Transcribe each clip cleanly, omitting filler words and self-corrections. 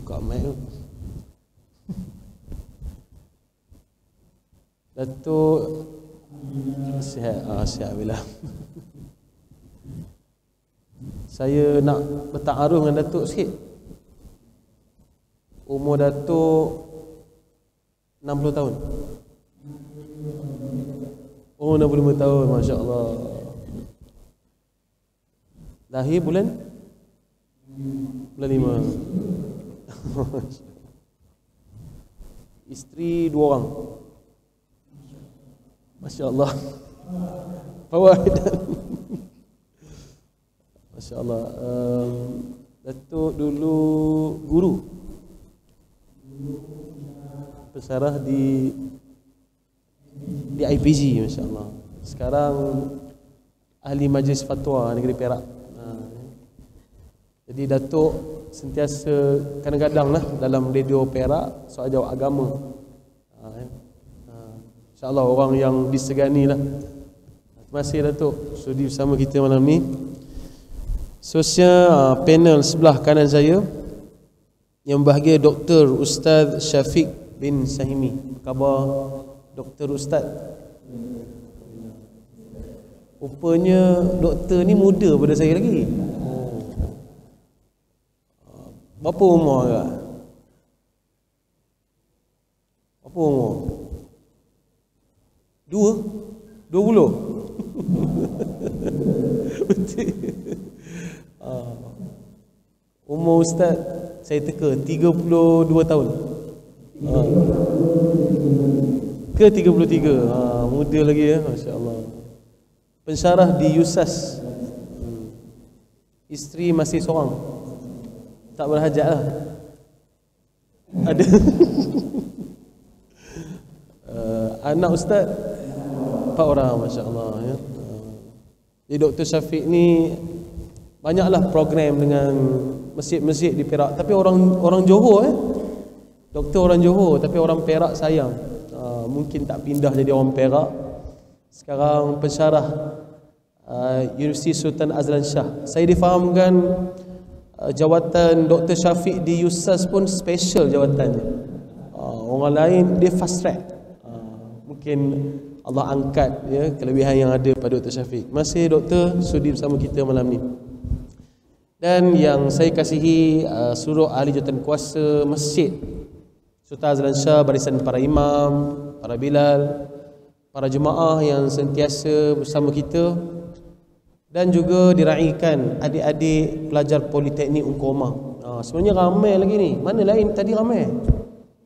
buka mic tu. Datuk sihat, sihat bila. Saya nak bertaaruf dengan Datuk sikit. Umur Datuk 60 tahun. Oh, 65 tahun, masya-Allah. Lahir bulan 5. Isteri 2 orang. Masya-Allah. Fawaidan. Masya-Allah. Datuk dulu guru. Pesarah di IPG, masya-Allah. Sekarang ahli majlis fatwa negeri Perak. Jadi Datuk sentiasa kadang-kadang lah dalam radio Perak soal jawab agama. InsyaAllah orang yang disegani lah. Terima kasih Datuk sudi bersama kita malam ni. Sosial panel sebelah kanan saya yang berbahagia Dr. Ustaz Syafiq bin Sahimi. Apa khabar Dr. Ustaz? Rupanya doktor ni muda pada saya lagi. Berapa umur agak? Berapa umur? 20? Betul. Umur Ustaz saya teka 32 tahun. Ke 33. Muda lagi ya, masya-Allah. Pensyarah di USAS. Isteri masih seorang. Tak berhajat lah. Ada. Anak Ustaz 4 orang, masya-Allah ya. Jadi Dr. Syafiq ni banyaklah program dengan masjid-masjid di Perak. Tapi orang Johor Doktor orang Johor, tapi orang Perak sayang. Mungkin tak pindah jadi orang Perak. Sekarang pensyarah Universiti Sultan Azlan Shah. Saya difahamkan jawatan Dr. Syafiq di USAS pun special jawatannya. Orang lain dia fast track. Mungkin Allah angkat ya kelebihan yang ada pada Dr. Syafiq. Masih Doktor sudi bersama kita malam ni. Dan yang saya kasihi seluruh ahli jawatan kuasa masjid Sultan Azlan Shah, barisan para imam, para bilal, para jemaah yang sentiasa bersama kita, dan juga diraikan adik-adik pelajar Politeknik Ungku Omar. Sebenarnya ramai lagi ni. Mana lain tadi ramai?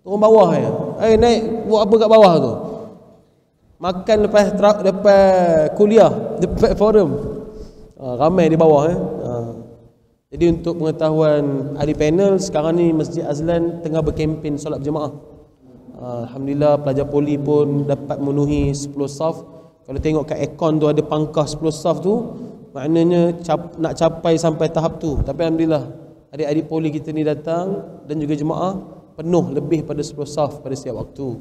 Turun bawah ya. Naik buat apa kat bawah tu? Makan lepas kuliah, lepas forum. Ramai di bawah Jadi untuk pengetahuan ahli panel, sekarang ni Masjid Azlan tengah berkempen solat berjemaah. Alhamdulillah pelajar poli pun dapat memenuhi 10 saf. Kalau tengok kat aircon tu ada pangkah 10 saf tu, maknanya nak capai sampai tahap tu. Tapi alhamdulillah adik-adik poli kita ni datang dan juga jemaah penuh lebih pada 10 saf pada setiap waktu.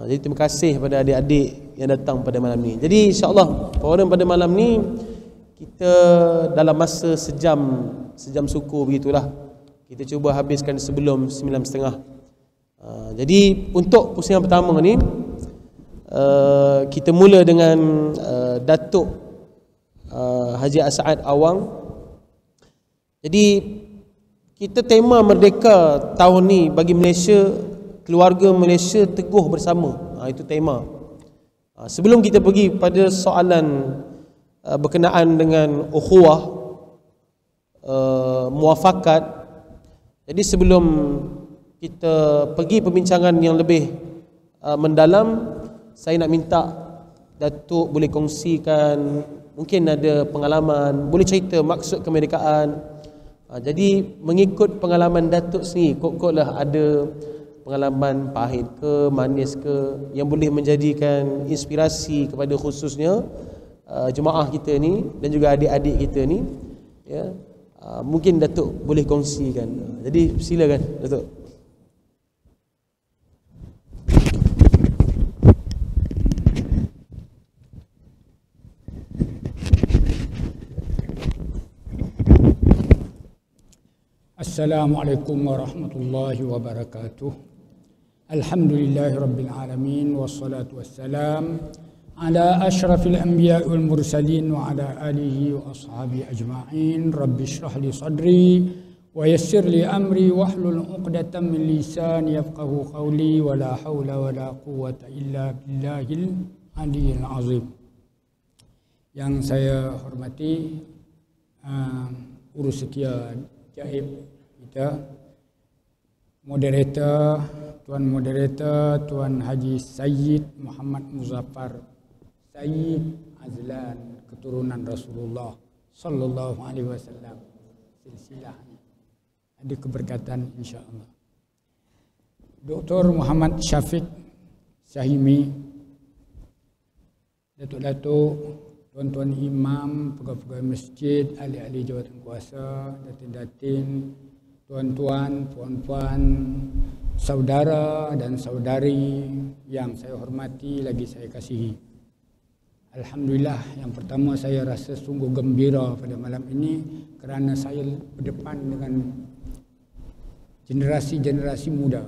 Jadi terima kasih kepada adik-adik yang datang pada malam ni. Jadi insya-Allah forum pada malam ni kita dalam masa sejam suku begitulah. Kita cuba habiskan sebelum 9.30. Jadi untuk pusingan pertama ni kita mula dengan Datuk Haji As'ad Awang. Jadi kita tema Merdeka tahun ni bagi Malaysia, keluarga Malaysia teguh bersama. Itu tema. Sebelum kita pergi pada soalan berkenaan dengan ukhuwah, muafakat. Jadi sebelum kita pergi perbincangan yang lebih mendalam, saya nak minta Datuk boleh kongsikan, mungkin ada pengalaman, boleh cerita maksud kemerdekaan. Jadi mengikut pengalaman Datuk sendiri, kok-koklah ada pengalaman pahit ke, manis ke, yang boleh menjadikan inspirasi kepada khususnya jemaah kita ni dan juga adik-adik kita ni ya. Mungkin Datuk boleh kongsikan. Jadi silakan Datuk. Assalamualaikum warahmatullahi wabarakatuh. Alhamdulillahirabbil alamin wassalatu wassalam ala asyrafil anbiya'i wal mursalin wa ala alihi wa ashabihi ajma'in. Rabbi shrah li sadri wa yassir li amri wahlul 'uqdatam min lisani yafqahu qawli wa la haula wa la quwwata illa billahil aliyyil azim. Yang saya hormati urus setia Jaib kita, moderator, Tuan Moderator, Tuan Haji Sayyid Muhammad Muzaffar Sayyid Azlan, keturunan Rasulullah sallallahu alaihi wasallam. Silsilah ada keberkatan insya-Allah. Dr. Muhammad Syafiq Sahimi, Datuk-datuk, tuan-tuan imam, pegawai-pegawai masjid, ahli-ahli jawatan kuasa, datin-datin, tuan-tuan, puan-puan, saudara dan saudari yang saya hormati lagi saya kasihi. Alhamdulillah, yang pertama saya rasa sungguh gembira pada malam ini kerana saya berdepan dengan generasi-generasi muda.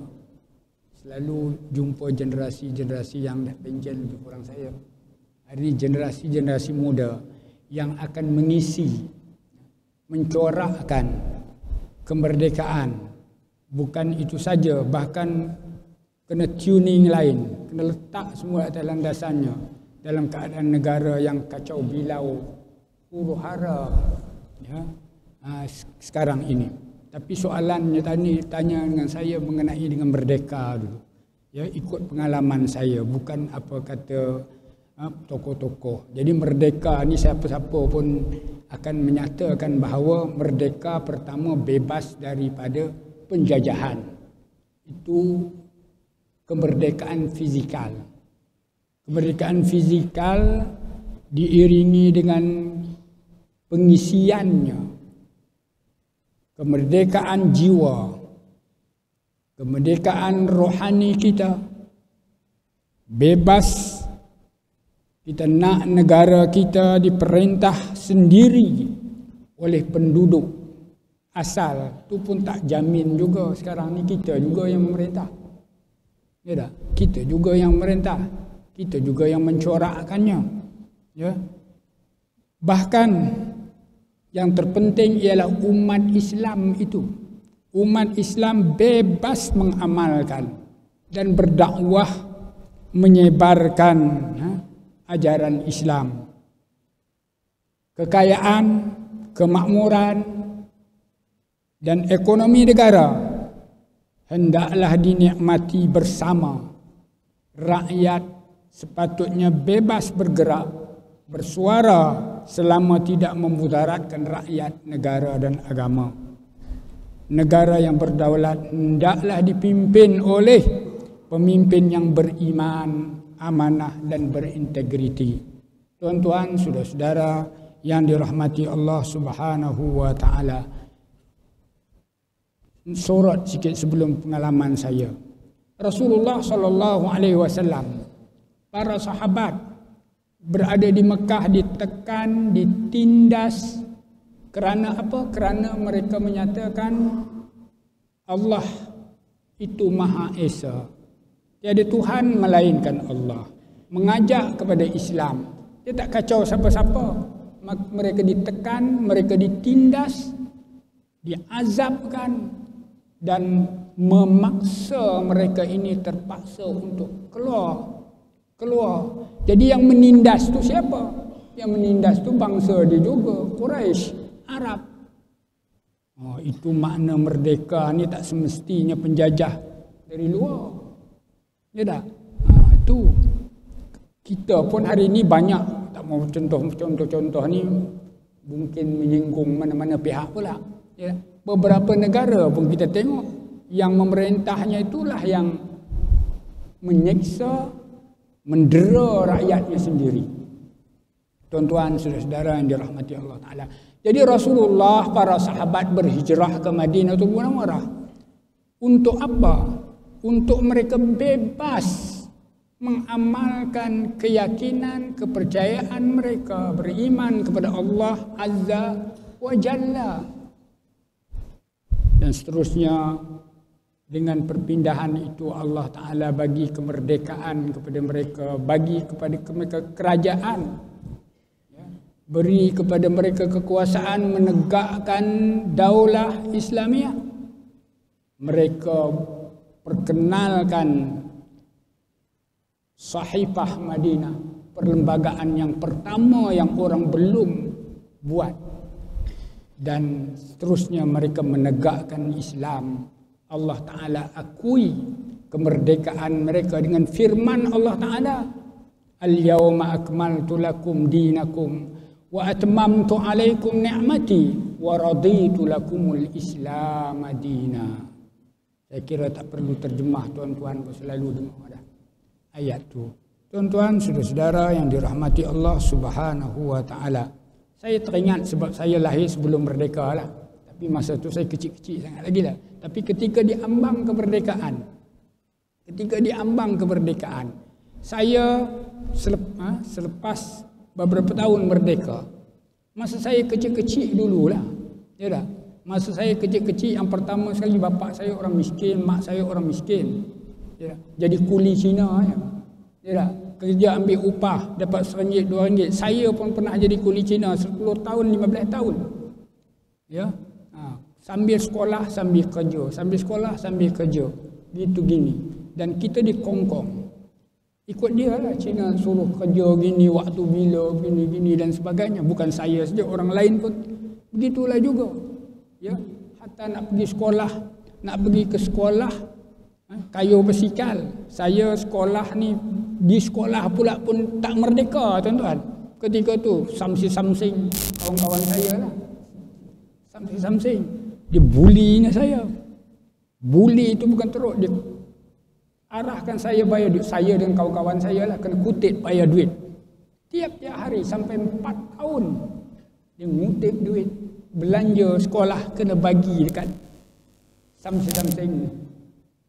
Selalu jumpa generasi-generasi yang dah penjel lebih kurang saya. Hari ini generasi-generasi muda yang akan mengisi, mencorakkan kemerdekaan. Bukan itu saja, bahkan kena tuning lain, kena letak semua atas landasannya dalam keadaan negara yang kacau bilau, huru hara ya, sekarang ini. Tapi soalannya tanya dengan saya mengenai dengan merdeka dulu. Ya, ikut pengalaman saya, bukan apa kata tokoh-tokoh. Jadi merdeka ni siapa-siapa pun akan menyatakan bahawa merdeka pertama bebas daripada penjajahan. Itu kemerdekaan fizikal. Kemerdekaan fizikal diiringi dengan pengisiannya kemerdekaan jiwa, kemerdekaan rohani kita. Bebas, kita nak negara kita diperintah sendiri oleh penduduk asal. Tu pun tak jamin juga. Sekarang ni kita juga yang memerintah. Ya tak? Kita juga yang memerintah. Kita juga yang mencorakkannya. Ya. Bahkan yang terpenting ialah umat Islam itu. Umat Islam bebas mengamalkan dan berdakwah, menyebarkan ajaran Islam. Kekayaan, kemakmuran dan ekonomi negara hendaklah dinikmati bersama. Rakyat sepatutnya bebas bergerak, bersuara selama tidak memudaratkan rakyat, negara dan agama. Negara yang berdaulat hendaklah dipimpin oleh pemimpin yang beriman, amanah dan berintegriti. Tuan-tuan, saudara-saudara yang dirahmati Allah Subhanahu wa taala. Sorot sikit sebelum pengalaman saya. Rasulullah sallallahu alaihi wasallam, para sahabat berada di Mekah ditekan, ditindas kerana apa? Kerana mereka menyatakan Allah itu Maha Esa. Tiada Tuhan melainkan Allah. Mengajak kepada Islam. Dia tak kacau siapa-siapa. Mereka ditekan, mereka ditindas, diazabkan dan memaksa mereka ini terpaksa untuk keluar. Jadi yang menindas tu siapa? Yang menindas tu bangsa dia juga, Quraisy, Arab. Itu makna merdeka ni tak semestinya penjajah dari luar. Ya tak? Itu kita pun hari ini banyak, tak mau contoh-contoh ni mungkin menyinggung mana-mana pihak pula. Ya. Beberapa negara pun kita tengok yang memerintahnya itulah yang menyiksa, mendera rakyatnya sendiri. Tuan-tuan, saudara-saudara yang dirahmati Allah Ta'ala. Jadi Rasulullah, para sahabat berhijrah ke Madinatul Munawwarah. Untuk apa? Untuk mereka bebas mengamalkan keyakinan, kepercayaan mereka, beriman kepada Allah Azza wa Jalla. dan seterusnya. Dengan perpindahan itu Allah Ta'ala bagi kemerdekaan kepada mereka, bagi kepada mereka kerajaan, beri kepada mereka kekuasaan menegakkan daulah Islamiah. Mereka perkenalkan Sahifah Madinah, perlembagaan yang pertama yang orang belum buat, dan seterusnya mereka menegakkan Islam. Allah Ta'ala akui kemerdekaan mereka dengan firman Allah Ta'ala, Al-yawma akmaltu lakum dinakum wa atmamtu alaikum ni'mati wa raditu lakumul Islam dina. Saya kira tak perlu terjemah, tuan-tuan selalu dengar dah ayat tu. Tuan-tuan, saudara-saudara yang dirahmati Allah Subhanahu wa Ta'ala. Saya teringat sebab saya lahir sebelum merdeka lah. Tapi masa tu saya kecil-kecil sangat lagi lah. Tapi ketika diambang kemerdekaan, saya selepas beberapa tahun merdeka, masa saya kecil-kecil dululah, ya dah. Masa saya kecil-kecil, yang pertama sekali bapa saya orang miskin, mak saya orang miskin, ya. Jadi kuli Cina, ya dah. Kerja ambil upah, dapat RM1, RM2. Saya pun pernah jadi kuli Cina 10 tahun, 15 tahun, ya. Sambil sekolah, sambil kerja. Sambil sekolah, sambil kerja. Gitu gini. Dan kita dikongkong. Ikut dia lah. Cina suruh kerja gini, waktu bila, gini-gini dan sebagainya. Bukan saya saja, orang lain pun begitulah juga. Ya, hatta nak pergi sekolah, nak pergi ke sekolah, kayu bersikal. Saya sekolah ni, di sekolah pula pun tak merdeka, tuan-tuan. Ketika tu, samsing kawan-kawan saya lah. Samsing. Dia bulinya saya. Bully itu bukan teruk. Dia arahkan saya bayar duit. Saya dan kawan-kawan saya lah kena kutip bayar duit. Tiap-tiap hari sampai 4 tahun. Dia ngutip duit. Belanja sekolah kena bagi dekat samsing.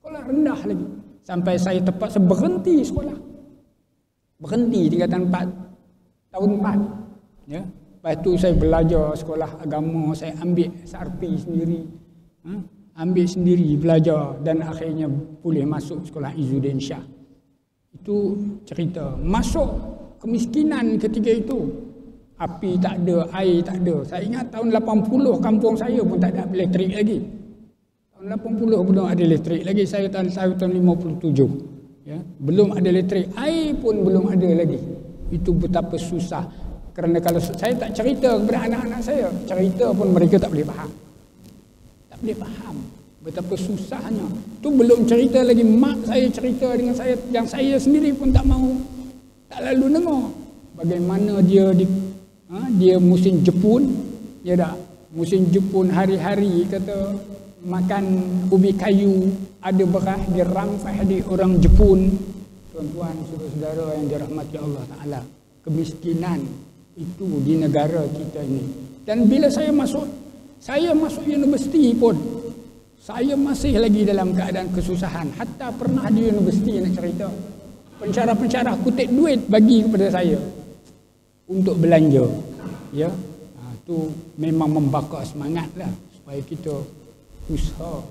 Sekolah rendah lagi. Sampai saya terpaksa berhenti sekolah. Berhenti tingkatan 4. Tahun 4. Ya. Lepas tu saya belajar sekolah agama, saya ambil SRP sendiri. Ambil sendiri, belajar dan akhirnya boleh masuk sekolah Izzuddin Shah. Itu cerita. Masuk kemiskinan ketika itu. Api tak ada, air tak ada. Saya ingat tahun 80 kampung saya pun tak ada elektrik lagi. Tahun 80 belum ada elektrik lagi. Saya tahun 57. Ya, belum ada elektrik, air pun belum ada lagi. Itu betapa susah. Kerana kalau saya tak cerita kepada anak-anak saya, cerita pun mereka tak boleh faham. Tak boleh faham betapa susahnya. Tu belum cerita lagi mak saya cerita dengan saya, yang saya sendiri pun tak mau, tak lalu dengar. Bagaimana dia musim Jepun, ya dah, musim Jepun hari-hari kata makan ubi kayu, ada beras, dia rampas di orang Jepun. Tuan-tuan, saudara-saudara yang dirahmati Allah Ta'ala, kemiskinan itu di negara kita ini. Dan bila saya masuk universiti pun, saya masih lagi dalam keadaan kesusahan. Hatta pernah di universiti nak cerita, pencara-pencara kutip duit bagi kepada saya untuk belanja. Ya, itu memang membakar semangatlah supaya kita usaha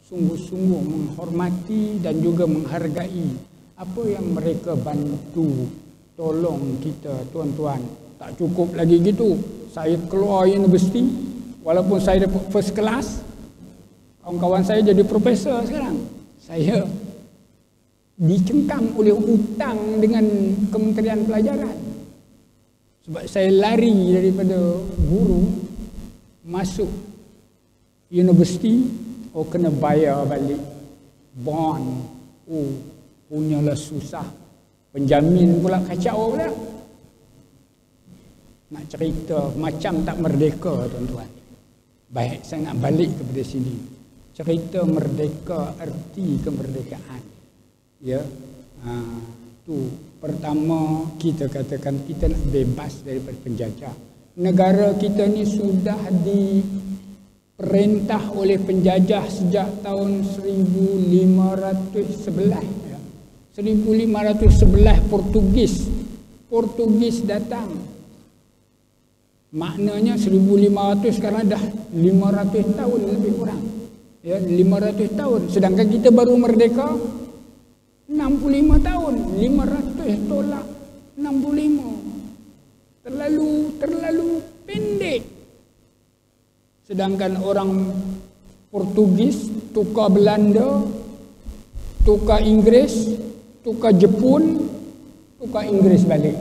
sungguh-sungguh menghormati dan juga menghargai apa yang mereka bantu tolong kita, tuan-tuan. Tak cukup lagi gitu. Saya keluar universiti, walaupun saya dapat first class, kawan-kawan saya jadi profesor sekarang. Saya dicengkam oleh hutang dengan Kementerian Pelajaran. Sebab saya lari daripada guru, masuk universiti, kena bayar balik bond. Punyalah susah. Penjamin pula kacau pula. Nak cerita macam tak merdeka, tuan-tuan. Baik, saya nak balik kepada sini. Cerita merdeka, arti kemerdekaan. Ya, tu pertama kita katakan kita nak bebas daripada penjajah. Negara kita ni sudah diperintah oleh penjajah sejak tahun 1511. Ya. 1511 Portugis datang. Maknanya 1500 sekarang dah 500 tahun lebih kurang. Ya, 500 tahun. Sedangkan kita baru merdeka 65 tahun. 500 tolak 65. Terlalu pendek. Sedangkan orang Portugis tukar Belanda, tukar Inggeris, tukar Jepun, tukar Inggeris balik.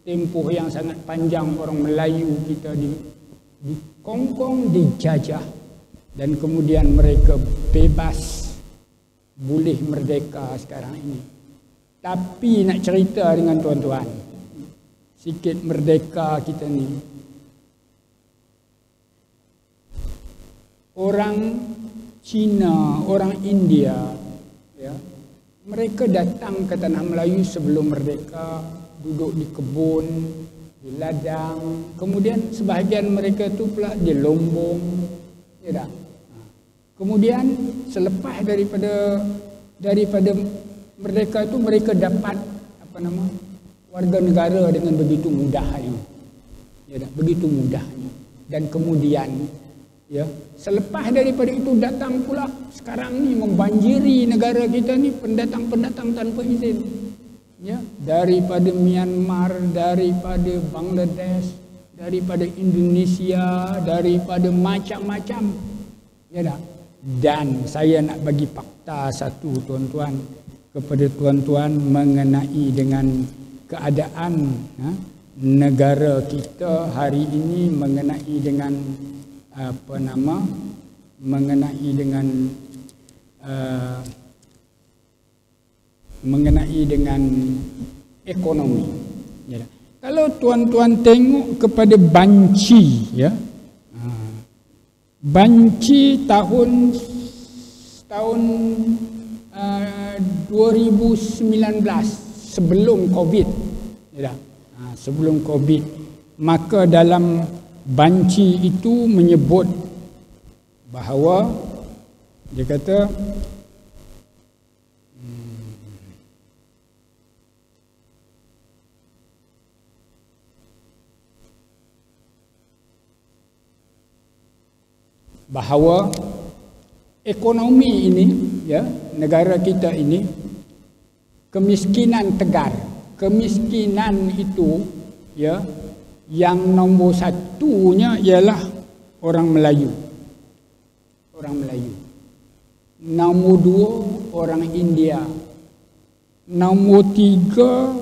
Tempoh yang sangat panjang orang Melayu kita dikongkong, dijajah, dan kemudian mereka bebas, boleh merdeka sekarang ini. Tapi nak cerita dengan tuan-tuan, sikit merdeka kita ni, orang Cina, orang India, ya, mereka datang ke tanah Melayu sebelum merdeka, duduk di kebun, di ladang. Kemudian sebahagian mereka tu pula di Lombong, ya dah. Kemudian selepas daripada merdeka tu, mereka dapat warga negara dengan begitu mudahnya, ya dah, begitu mudahnya. Dan kemudian, ya, selepas daripada itu datang pula sekarang ni membanjiri negara kita ni pendatang-pendatang tanpa izin, ya, daripada Myanmar, daripada Bangladesh, daripada Indonesia, daripada macam-macam, ya dah. Dan saya nak bagi fakta satu, tuan-tuan, kepada tuan-tuan mengenai dengan keadaan negara kita hari ini, mengenai dengan mengenai dengan ekonomi. Ya. Kalau tuan-tuan tengok kepada banci, ya, banci tahun 2019 sebelum Covid, ya, sebelum Covid, maka dalam banci itu menyebut bahawa dia kata bahawa ekonomi ini, ya, negara kita ini, kemiskinan tegar. Kemiskinan itu, ya, yang nombor satunya ialah orang Melayu. Orang Melayu. Nombor dua orang India. Nombor tiga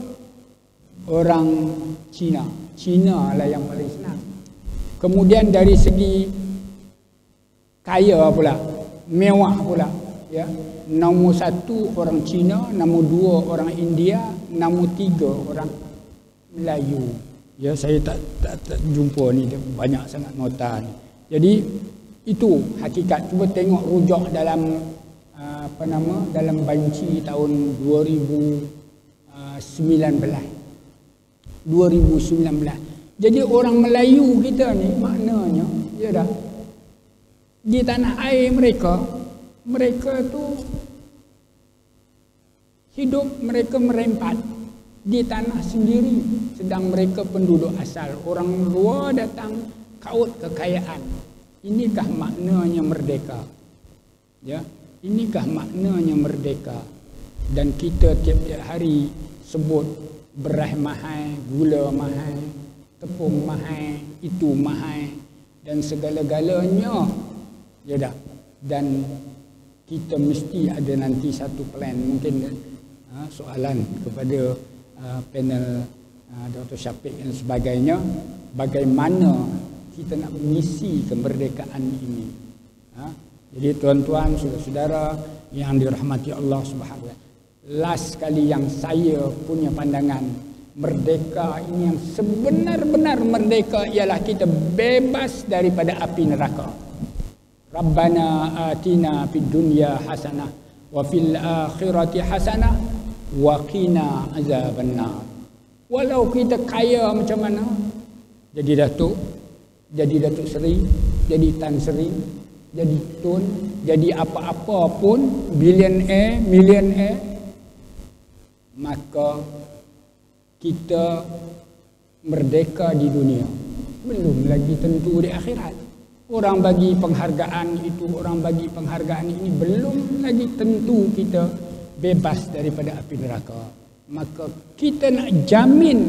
orang Cina. Cina lah yang paling senang. Kemudian dari segi kaya pula, mewah pula, ya. Nombor satu orang Cina, nombor dua orang India, nombor tiga orang Melayu. Ya, saya tak jumpa ni, banyak sangat nota ni. Jadi itu hakikat. Cuba tengok rujuk dalam dalam banci tahun 2019. Jadi orang Melayu kita ni maknanya, ya dah, di tanah air mereka tu hidup mereka merempat di tanah sendiri, sedang mereka penduduk asal. Orang luar datang kaut kekayaan. Inikah maknanya merdeka? Ya, inikah maknanya merdeka? Dan kita tiap-tiap hari sebut beras mahal, gula mahal, tepung mahal, itu mahal, dan segala-galanya. Ya dah. Dan kita mesti ada nanti satu plan, mungkin soalan kepada panel Dr. Syafiq dan sebagainya, bagaimana kita nak mengisi kemerdekaan ini. Jadi tuan-tuan, saudara-saudara yang dirahmati Allah Subhanahu wa taala, last kali yang saya punya pandangan, merdeka ini yang sebenar-benar merdeka ialah kita bebas daripada api neraka. Rabbana atina fid dunya hasanah wa fil akhirati hasanah wa qina azabannar. Walau kita kaya macam mana, jadi datuk seri, jadi tan seri, jadi tun, jadi apa-apa pun, millionaire, maka kita merdeka di dunia, belum lagi tentu di akhirat. Orang bagi penghargaan itu, orang bagi penghargaan ini, belum lagi tentu kita bebas daripada api neraka. Maka kita nak jamin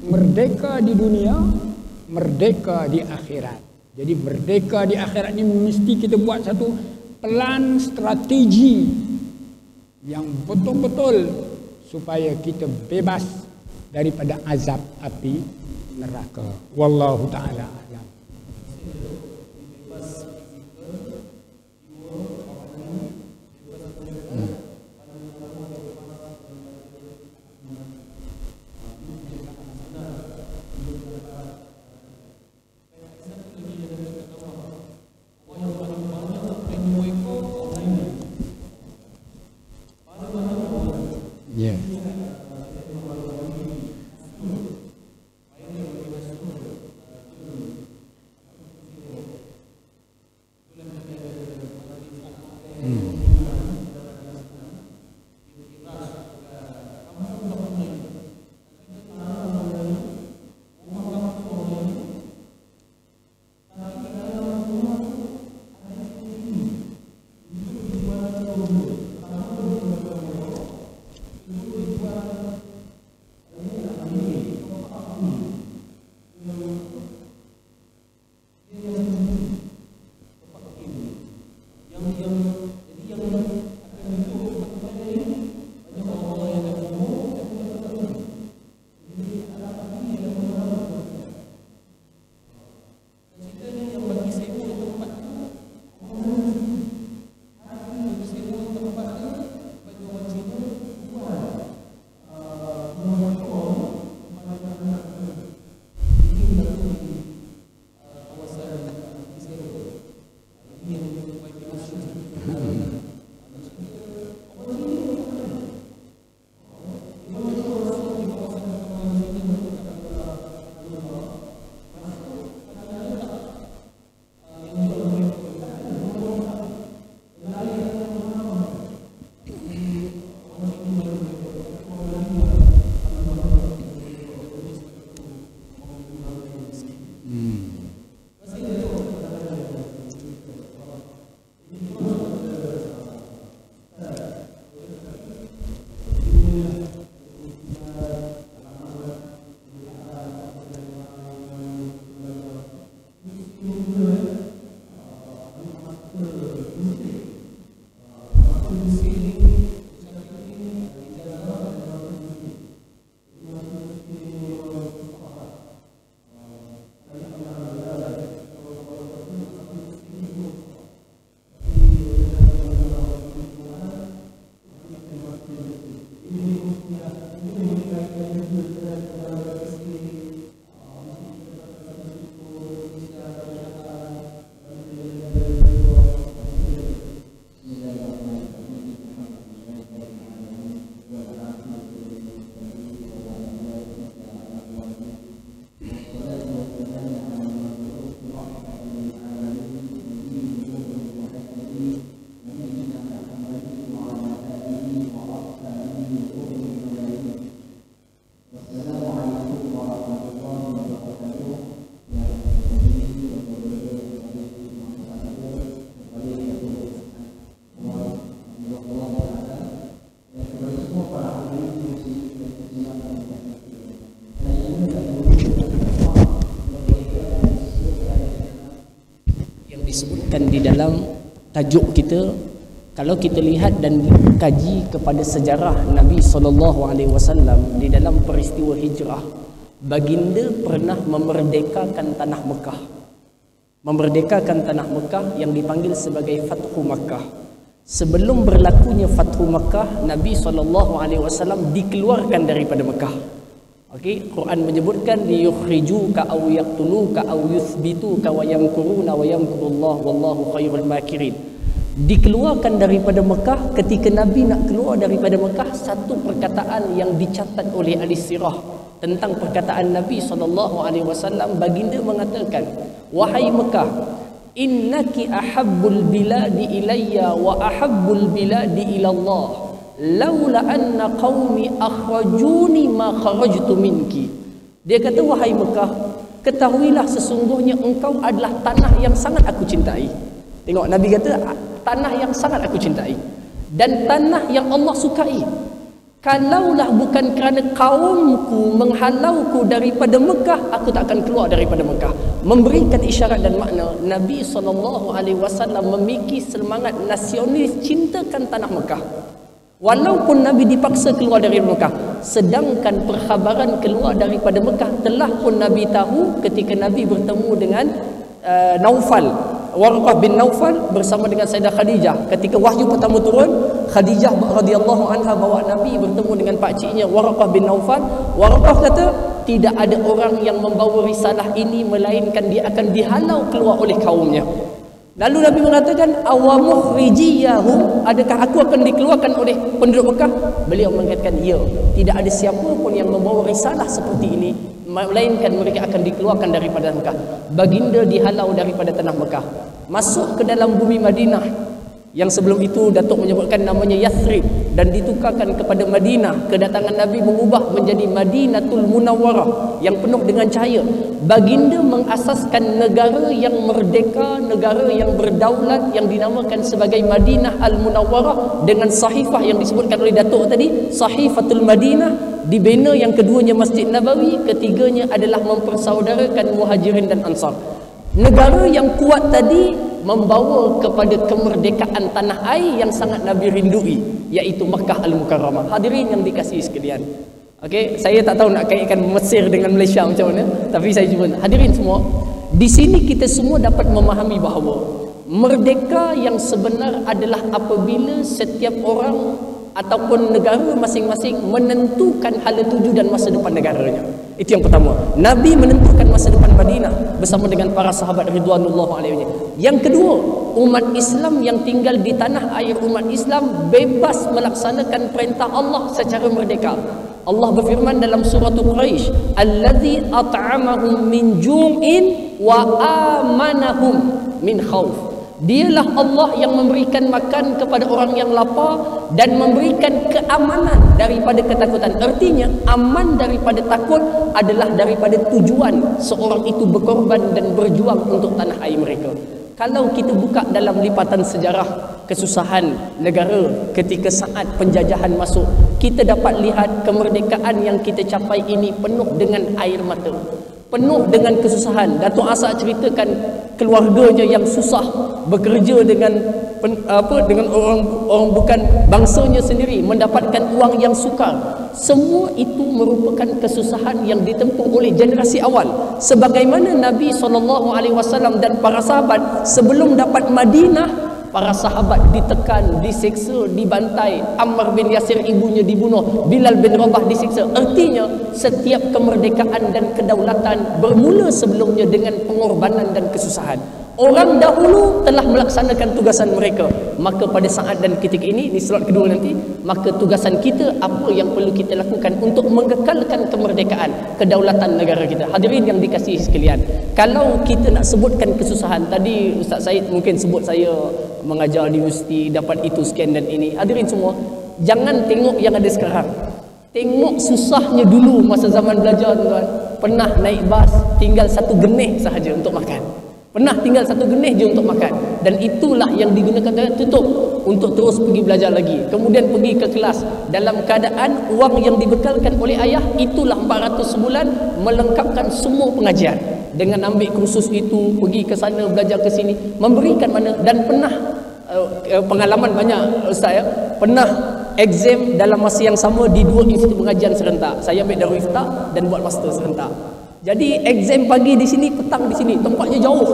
merdeka di dunia, merdeka di akhirat. Jadi merdeka di akhirat ini mesti kita buat satu plan strategi yang betul-betul supaya kita bebas daripada azab api neraka. Wallahu ta'ala alam. Yeah. disebutkan di dalam tajuk kita, kalau kita lihat dan kaji kepada sejarah Nabi SAW di dalam peristiwa hijrah, baginda pernah memerdekakan tanah Mekah. Memerdekakan tanah Mekah yang dipanggil sebagai Fathu Makkah. Sebelum berlakunya Fathu Makkah, Nabi SAW dikeluarkan daripada Mekah. Okey, Quran menyebutkan liyukhrijuka aw yaqtuluka aw yuthbituka wa yamkuruna wa yamkurullah wallahu khairul makirin. Dikeluarkan daripada Mekah. Ketika Nabi nak keluar daripada Mekah, satu perkataan yang dicatat oleh ahli sirah tentang perkataan Nabi SAW, baginda mengatakan, wahai Mekah, innaki ahabbul biladi ilayya wa ahabbul biladi ilallah laula anna qaumi akhrajuni ma kharajtu minki. Dia kata, wahai Mekah, ketahuilah sesungguhnya engkau adalah tanah yang sangat aku cintai. Tengok Nabi kata tanah yang sangat aku cintai dan tanah yang Allah sukai. Kalaulah bukan kerana kaumku menghalauku daripada Mekah, aku tak akan keluar daripada Mekah. Memberikan isyarat dan makna Nabi SAW memiliki semangat nasionalis, cintakan tanah Mekah. Walaupun Nabi dipaksa keluar dari Mekah, sedangkan perkhabaran keluar daripada Mekah telah pun Nabi tahu ketika Nabi bertemu dengan Warqah bin Naufal bersama dengan Sayyidah Khadijah. Ketika wahyu pertama turun, Khadijah radhiyallahu anha bawa Nabi bertemu dengan pakciknya Warqah bin Naufal. Warqah kata tidak ada orang yang membawa risalah ini melainkan dia akan dihalau keluar oleh kaumnya. Lalu Nabi mengatakan, awamukhrijiyahum, adakah aku akan dikeluarkan oleh penduduk Mekah? Beliau mengatakan, ya, tidak ada siapa pun yang membawa risalah seperti ini melainkan mereka akan dikeluarkan daripada Mekah. Baginda dihalau daripada tanah Mekah, masuk ke dalam bumi Madinah yang sebelum itu Datuk menyebutkan namanya Yathrib dan ditukarkan kepada Madinah. Kedatangan Nabi mengubah menjadi Madinatul Munawwarah yang penuh dengan cahaya. Baginda mengasaskan negara yang merdeka, negara yang berdaulat yang dinamakan sebagai Madinah Al-Munawwarah dengan sahifah yang disebutkan oleh Datuk tadi, Sahifatul Madinah. Dibina yang keduanya Masjid Nabawi, ketiganya adalah mempersaudarakan Muhajirin dan Ansar. Negara yang kuat tadi membawa kepada kemerdekaan tanah air yang sangat Nabi rindui, iaitu Makkah Al-Mukarramah. Hadirin yang dikasihi sekalian, okey, saya tak tahu nak kaitkan Mesir dengan Malaysia macam mana, tapi saya cuba. Hadirin semua, di sini kita semua dapat memahami bahawa merdeka yang sebenar adalah apabila setiap orang ataupun negara masing-masing menentukan hala tuju dan masa depan negaranya. Itu yang pertama. Nabi menentukan masa depan Madinah bersama dengan para sahabat ridwanullah alaihim. Yang kedua, umat Islam yang tinggal di tanah air umat Islam bebas melaksanakan perintah Allah secara merdeka. Allah berfirman dalam surah Quraisy, allazi at'amahum min ju'in wa amanahum min khauf. Dialah Allah yang memberikan makan kepada orang yang lapar dan memberikan keamanan daripada ketakutan. Artinya aman daripada takut adalah daripada tujuan seorang itu berkorban dan berjuang untuk tanah air mereka. Kalau kita buka dalam lipatan sejarah kesusahan negara ketika saat penjajahan masuk, kita dapat lihat kemerdekaan yang kita capai ini penuh dengan air mata, penuh dengan kesusahan. Datuk Asak ceritakan keluarganya yang susah bekerja dengan dengan orang bukan bangsanya sendiri, mendapatkan uang yang sukar. Semua itu merupakan kesusahan yang ditempuh oleh generasi awal. Sebagaimana Nabi SAW dan para sahabat sebelum dapat Madinah, para sahabat ditekan, diseksa, dibantai. Ammar bin Yasir ibunya dibunuh, Bilal bin Rabah disiksa. Artinya setiap kemerdekaan dan kedaulatan bermula sebelumnya dengan pengorbanan dan kesusahan. Orang dahulu telah melaksanakan tugasan mereka. Maka pada saat dan ketika ini slot kedua nanti, maka tugasan kita apa yang perlu kita lakukan untuk mengekalkan kemerdekaan, kedaulatan negara kita. Hadirin yang dikasihi sekalian, kalau kita nak sebutkan kesusahan, tadi Ustaz Said mungkin sebut saya mengajar di universiti dapat itu sekian dan ini. Hadirin semua, jangan tengok yang ada sekarang, tengok susahnya dulu masa zaman belajar tuan. Pernah naik bas tinggal satu genih sahaja untuk makan, pernah tinggal satu genih je untuk makan, dan itulah yang digunakan tutup untuk terus pergi belajar lagi, kemudian pergi ke kelas dalam keadaan wang yang dibekalkan oleh ayah itulah 400 sebulan melengkapkan semua pengajian, dengan ambil kursus itu, pergi ke sana, belajar ke sini, memberikan mana. Dan pernah pengalaman banyak Ustaz ya, pernah exam dalam masa yang sama di dua institut pengajian serentak. Saya ambil Darul Iftah dan buat master serentak. Jadi exam pagi di sini, petang di sini, tempatnya jauh,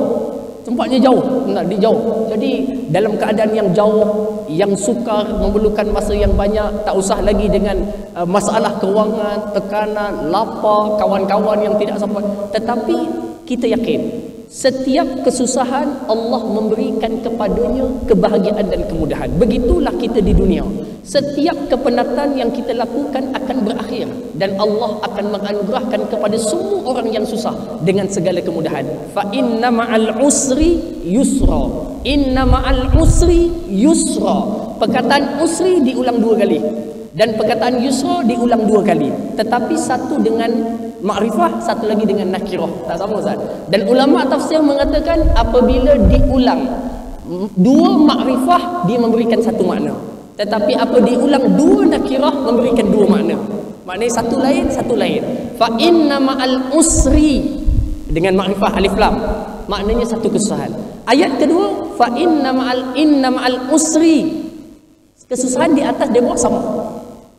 jauh. Jadi dalam keadaan yang jauh, yang sukar, memerlukan masa yang banyak, tak usah lagi dengan masalah kewangan, tekanan, lapar, kawan-kawan yang tidak sempat. Tetapi kita yakin setiap kesusahan Allah memberikan kepadanya kebahagiaan dan kemudahan. Begitulah kita di dunia. Setiap kepenatan yang kita lakukan akan berakhir dan Allah akan menganugerahkan kepada semua orang yang susah dengan segala kemudahan. Fa inna ma'al usri yusra. Inna ma'al usri yusra. Perkataan usri diulang 2 kali dan perkataan yusra diulang 2 kali. Tetapi satu dengan makrifah, satu lagi dengan nakirah. Tak sama Ustaz. Dan ulama tafsir mengatakan apabila diulang dua makrifah dia memberikan satu makna. Tetapi apa diulang dua nakirah memberikan dua makna. Maknanya satu lain, satu lain. Fa inna ma'al usri dengan makrifah alif lam. Maknanya satu kesusahan. Ayat kedua, fa inna ma'al usri. Kesusahan di atas di bawah sama.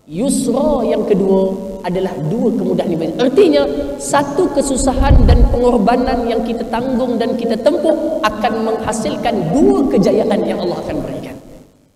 Yusra yang kedua adalah dua kemudahan ibadah. Artinya satu kesusahan dan pengorbanan yang kita tanggung dan kita tempuh akan menghasilkan dua kejayaan yang Allah akan berikan.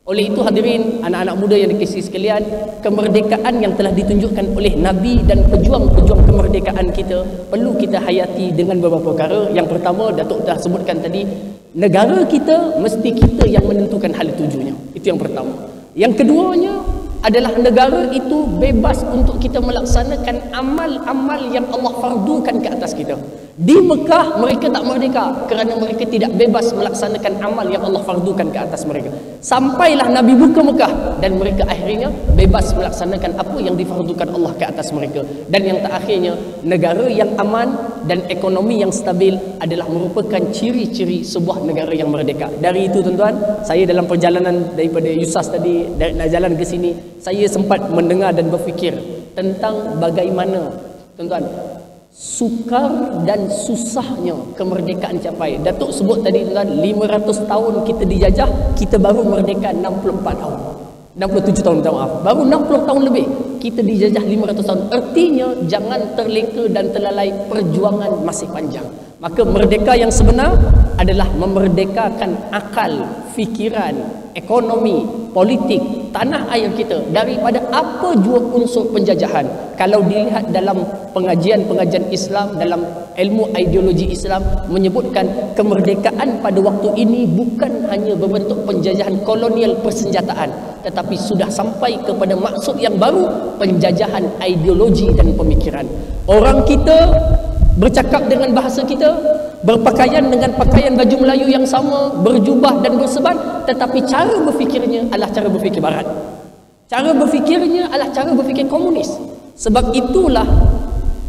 Oleh itu hadirin, anak-anak muda yang dikasihi sekalian, kemerdekaan yang telah ditunjukkan oleh Nabi dan pejuang-pejuang kemerdekaan kita perlu kita hayati dengan beberapa perkara. Yang pertama, Datuk dah sebutkan tadi, negara kita mesti kita yang menentukan hal tujunya. Itu yang pertama. Yang keduanya adalah negara itu bebas untuk kita melaksanakan amal-amal yang Allah fardukan ke atas kita. Di Mekah mereka tak merdeka kerana mereka tidak bebas melaksanakan amal yang Allah fardukan ke atas mereka. Sampailah Nabi buka Mekah dan mereka akhirnya bebas melaksanakan apa yang difardukan Allah ke atas mereka. Dan yang terakhirnya, negara yang aman dan ekonomi yang stabil adalah merupakan ciri-ciri sebuah negara yang merdeka. Dari itu tuan-tuan, saya dalam perjalanan daripada Yusas tadi nak jalan ke sini, saya sempat mendengar dan berfikir tentang bagaimana tuan-tuan sukar dan susahnya kemerdekaan capai. Datuk sebut tadi tuan, 500 tahun kita dijajah, kita baru merdeka 64 tahun. 67 tahun, minta maaf. Baru 60 tahun lebih kita dijajah 500 tahun. Artinya jangan terleka dan terlalai, perjuangan masih panjang. Maka merdeka yang sebenar adalah memerdekakan akal, fikiran, ekonomi, politik, tanah air kita daripada apa jua unsur penjajahan. Kalau dilihat dalam pengajian-pengajian Islam, dalam ilmu ideologi Islam menyebutkan kemerdekaan pada waktu ini bukan hanya berbentuk penjajahan kolonial persenjataan, tetapi sudah sampai kepada maksud yang baru, penjajahan ideologi dan pemikiran. Orang kita bercakap dengan bahasa kita, berpakaian dengan pakaian baju Melayu yang sama, berjubah dan berseban, tetapi cara berfikirnya adalah cara berfikir barat. Cara berfikirnya adalah cara berfikir komunis. Sebab itulah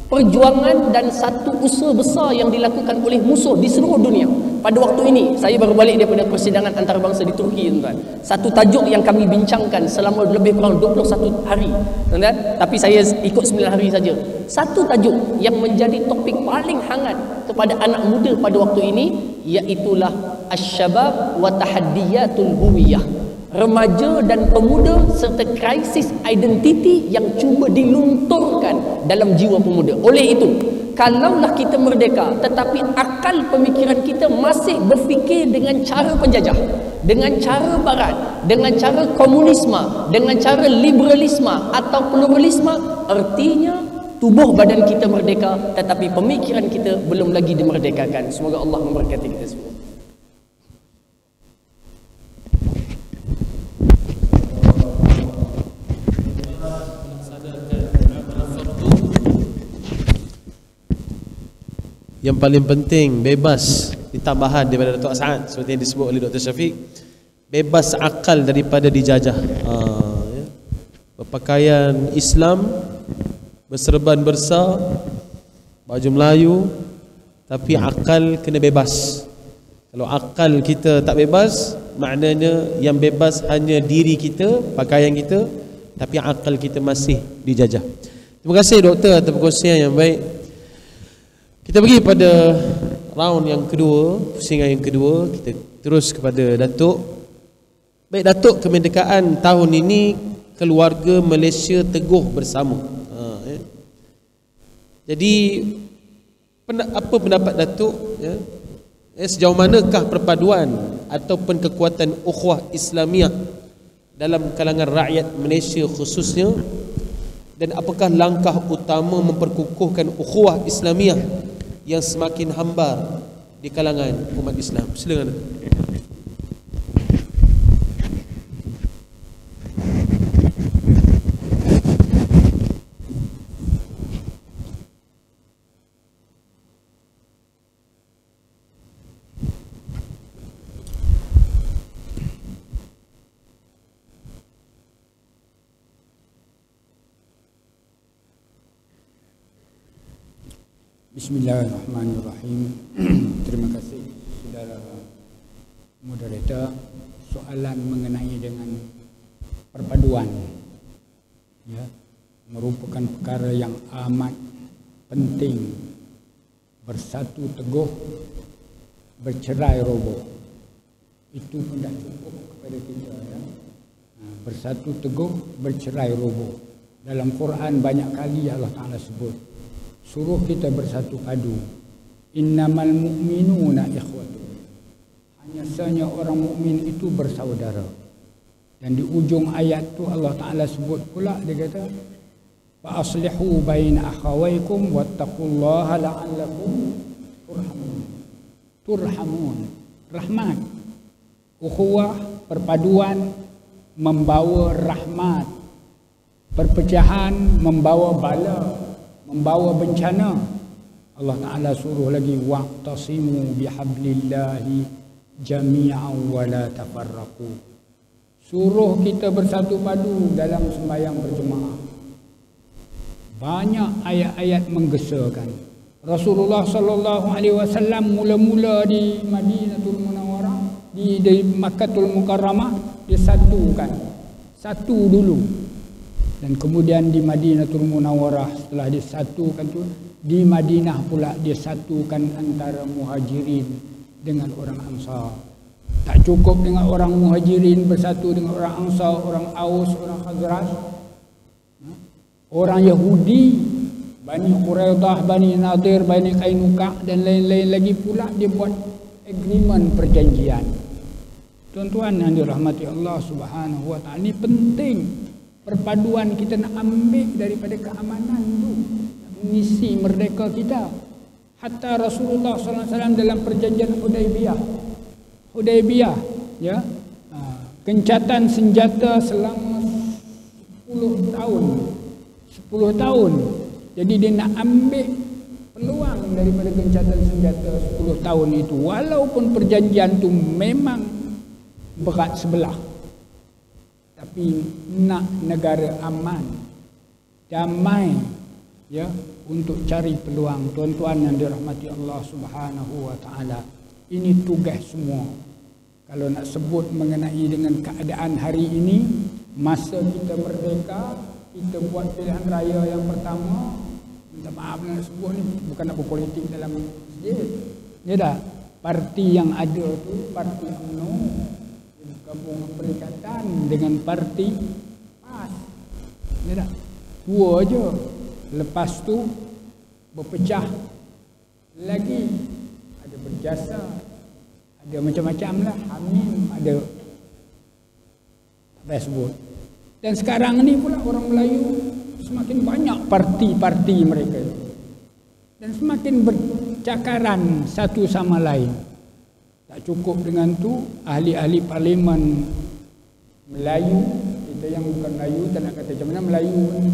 perjuangan dan satu usaha besar yang dilakukan oleh musuh di seluruh dunia. Pada waktu ini, saya baru balik daripada persidangan antarabangsa di Turki, tuan-tuan. Satu tajuk yang kami bincangkan selama lebih kurang 21 hari, tuan-tuan. Tapi saya ikut 9 hari saja. Satu tajuk yang menjadi topik paling hangat kepada anak muda pada waktu ini, iaitulah Asy-Syabab wa Tahaddiyatul Huwiyah. Remaja dan pemuda serta krisis identiti yang cuba dilunturkan dalam jiwa pemuda. Oleh itu, kalaulah kita merdeka tetapi akal pemikiran kita masih berfikir dengan cara penjajah, dengan cara barat, dengan cara komunisme, dengan cara liberalisme atau pluralisme, artinya tubuh badan kita merdeka tetapi pemikiran kita belum lagi dimerdekakan. Semoga Allah memberkati kita semua. Yang paling penting bebas, ditambahan daripada Datuk Saad seperti yang disebut oleh Dr. Syafiq, bebas akal daripada dijajah. Ya. Berpakaian Islam, berserban besar, baju Melayu, tapi akal kena bebas. Kalau akal kita tak bebas, maknanya yang bebas hanya diri kita, pakaian kita, tapi akal kita masih dijajah. Terima kasih doktor atas perkongsian yang baik. Kita pergi pada round yang kedua, pusingan yang kedua. Kita terus kepada Datuk. Baik Datuk, kemerdekaan tahun ini keluarga Malaysia teguh bersama. Jadi apa pendapat Datuk? Sejauh manakah perpaduan ataupun kekuatan ukhuwah Islamiah dalam kalangan rakyat Malaysia khususnya? Dan apakah langkah utama memperkukuhkan ukhuwah Islamiah yang semakin hambar di kalangan umat Islam? Silakan. Bismillahirrahmanirrahim. Terima kasih saudara moderator. Soalan mengenai dengan perpaduan, ya, merupakan perkara yang amat penting. Bersatu teguh, bercerai roboh. Itu pun dah cukup kepada kita, ya. Bersatu teguh, bercerai roboh. Dalam Quran banyak kali Allah Ta'ala sebut, suruh kita bersatu padu. Innamal mu'minuna ikhwatu. Hanya sahaja orang mukmin itu bersaudara. Dan di ujung ayat tu Allah Ta'ala sebut pula, dia kata, fa aslihu baina akhawaykum wattaqullaha la'allakum turhamun. Rahmat. Ukhuwah, perpaduan membawa rahmat. Perpecahan membawa bala, membawa bencana. Allah Ta'ala suruh lagi, wa'tasimu bihablillahi jami'an wa la tafarraqu. Suruh kita bersatu padu dalam sembahyang berjemaah. Banyak ayat-ayat menggesakan. Rasulullah sallallahu alaihi wasallam mula-mula di Madinatul Munawwarah, di Makkahul Mukarramah, dia satukan. Satu dulu. Dan kemudian di Madinatul Munawwarah setelah disatukan tu, di Madinah pula dia satukan antara muhajirin dengan orang Ansar. Tak cukup dengan orang muhajirin bersatu dengan orang Ansar, orang Aus, orang Khazraj. Orang Yahudi, Bani Quraidah, Bani Nadir, Bani Qainuqa dan lain-lain lagi pula dia buat agreement, perjanjian. Tuan-tuan yang dirahmati Allah Subhanahu wa Ta'ala, ini penting. Perpaduan kita nak ambil daripada keamanan tu, misi merdeka kita. Hatta Rasulullah SAW dalam perjanjian Hudaybiyah, ya, gencatan senjata selama 10 tahun. Jadi dia nak ambil peluang daripada gencatan senjata 10 tahun itu, walaupun perjanjian tu memang berat sebelah. Tapi nak negara aman, damai, ya, untuk cari peluang. Tuan-tuan yang dirahmati Allah Subhanahu wa Ta'ala, ini tugas semua. Kalau nak sebut mengenai dengan keadaan hari ini, masa kita merdeka, kita buat pilihan raya yang pertama. Minta maaf nak sebut ni, bukan nak berpolitik dalam masjid. Ya dah, parti yang ada tu parti UMNO, gabung perikatan dengan parti PAS. Ya dah, dua aja. Lepas tu berpecah lagi, ada Berjasa, ada macam-macam lah, Hamim, ada tak payah sebut. Dan sekarang ni pula orang Melayu semakin banyak parti-parti mereka, dan semakin bercakaran satu sama lain. Tak cukup dengan tu, ahli-ahli parlimen Melayu, kita yang bukan Melayu tak nak kata macam mana Melayu ni,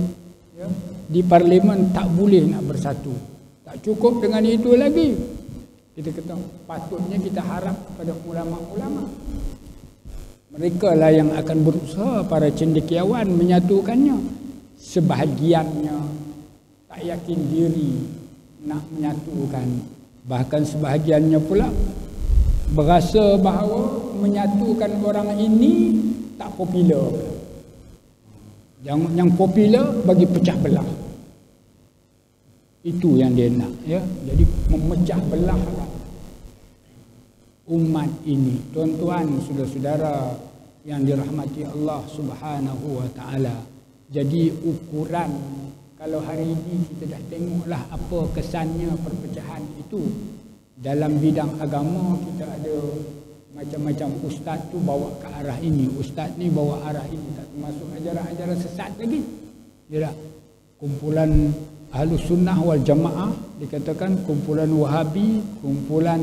ya, di parlimen tak boleh nak bersatu. Tak cukup dengan itu lagi, kita kata patutnya kita harap kepada ulama-ulama. Mereka lah yang akan berusaha, para cendekiawan, menyatukannya. Sebahagiannya tak yakin diri nak menyatukan. Bahkan sebahagiannya pula berasa bahawa menyatukan orang ini tak popular. Yang popular bagi pecah belah. Itu yang dia nak, ya. Jadi memecah belah umat ini. Tuan-tuan, saudara-saudara yang dirahmati Allah Subhanahu wa Ta'ala. Jadi ukuran, kalau hari ini kita dah tengoklah apa kesannya perpecahan itu. Dalam bidang agama kita ada macam-macam, ustaz tu bawa ke arah ini, ustaz ni bawa arah ini, tak termasuk ajaran-ajaran sesat lagi. Dia tak? Kumpulan Ahlus Sunnah wal Jamaah dikatakan kumpulan Wahabi, kumpulan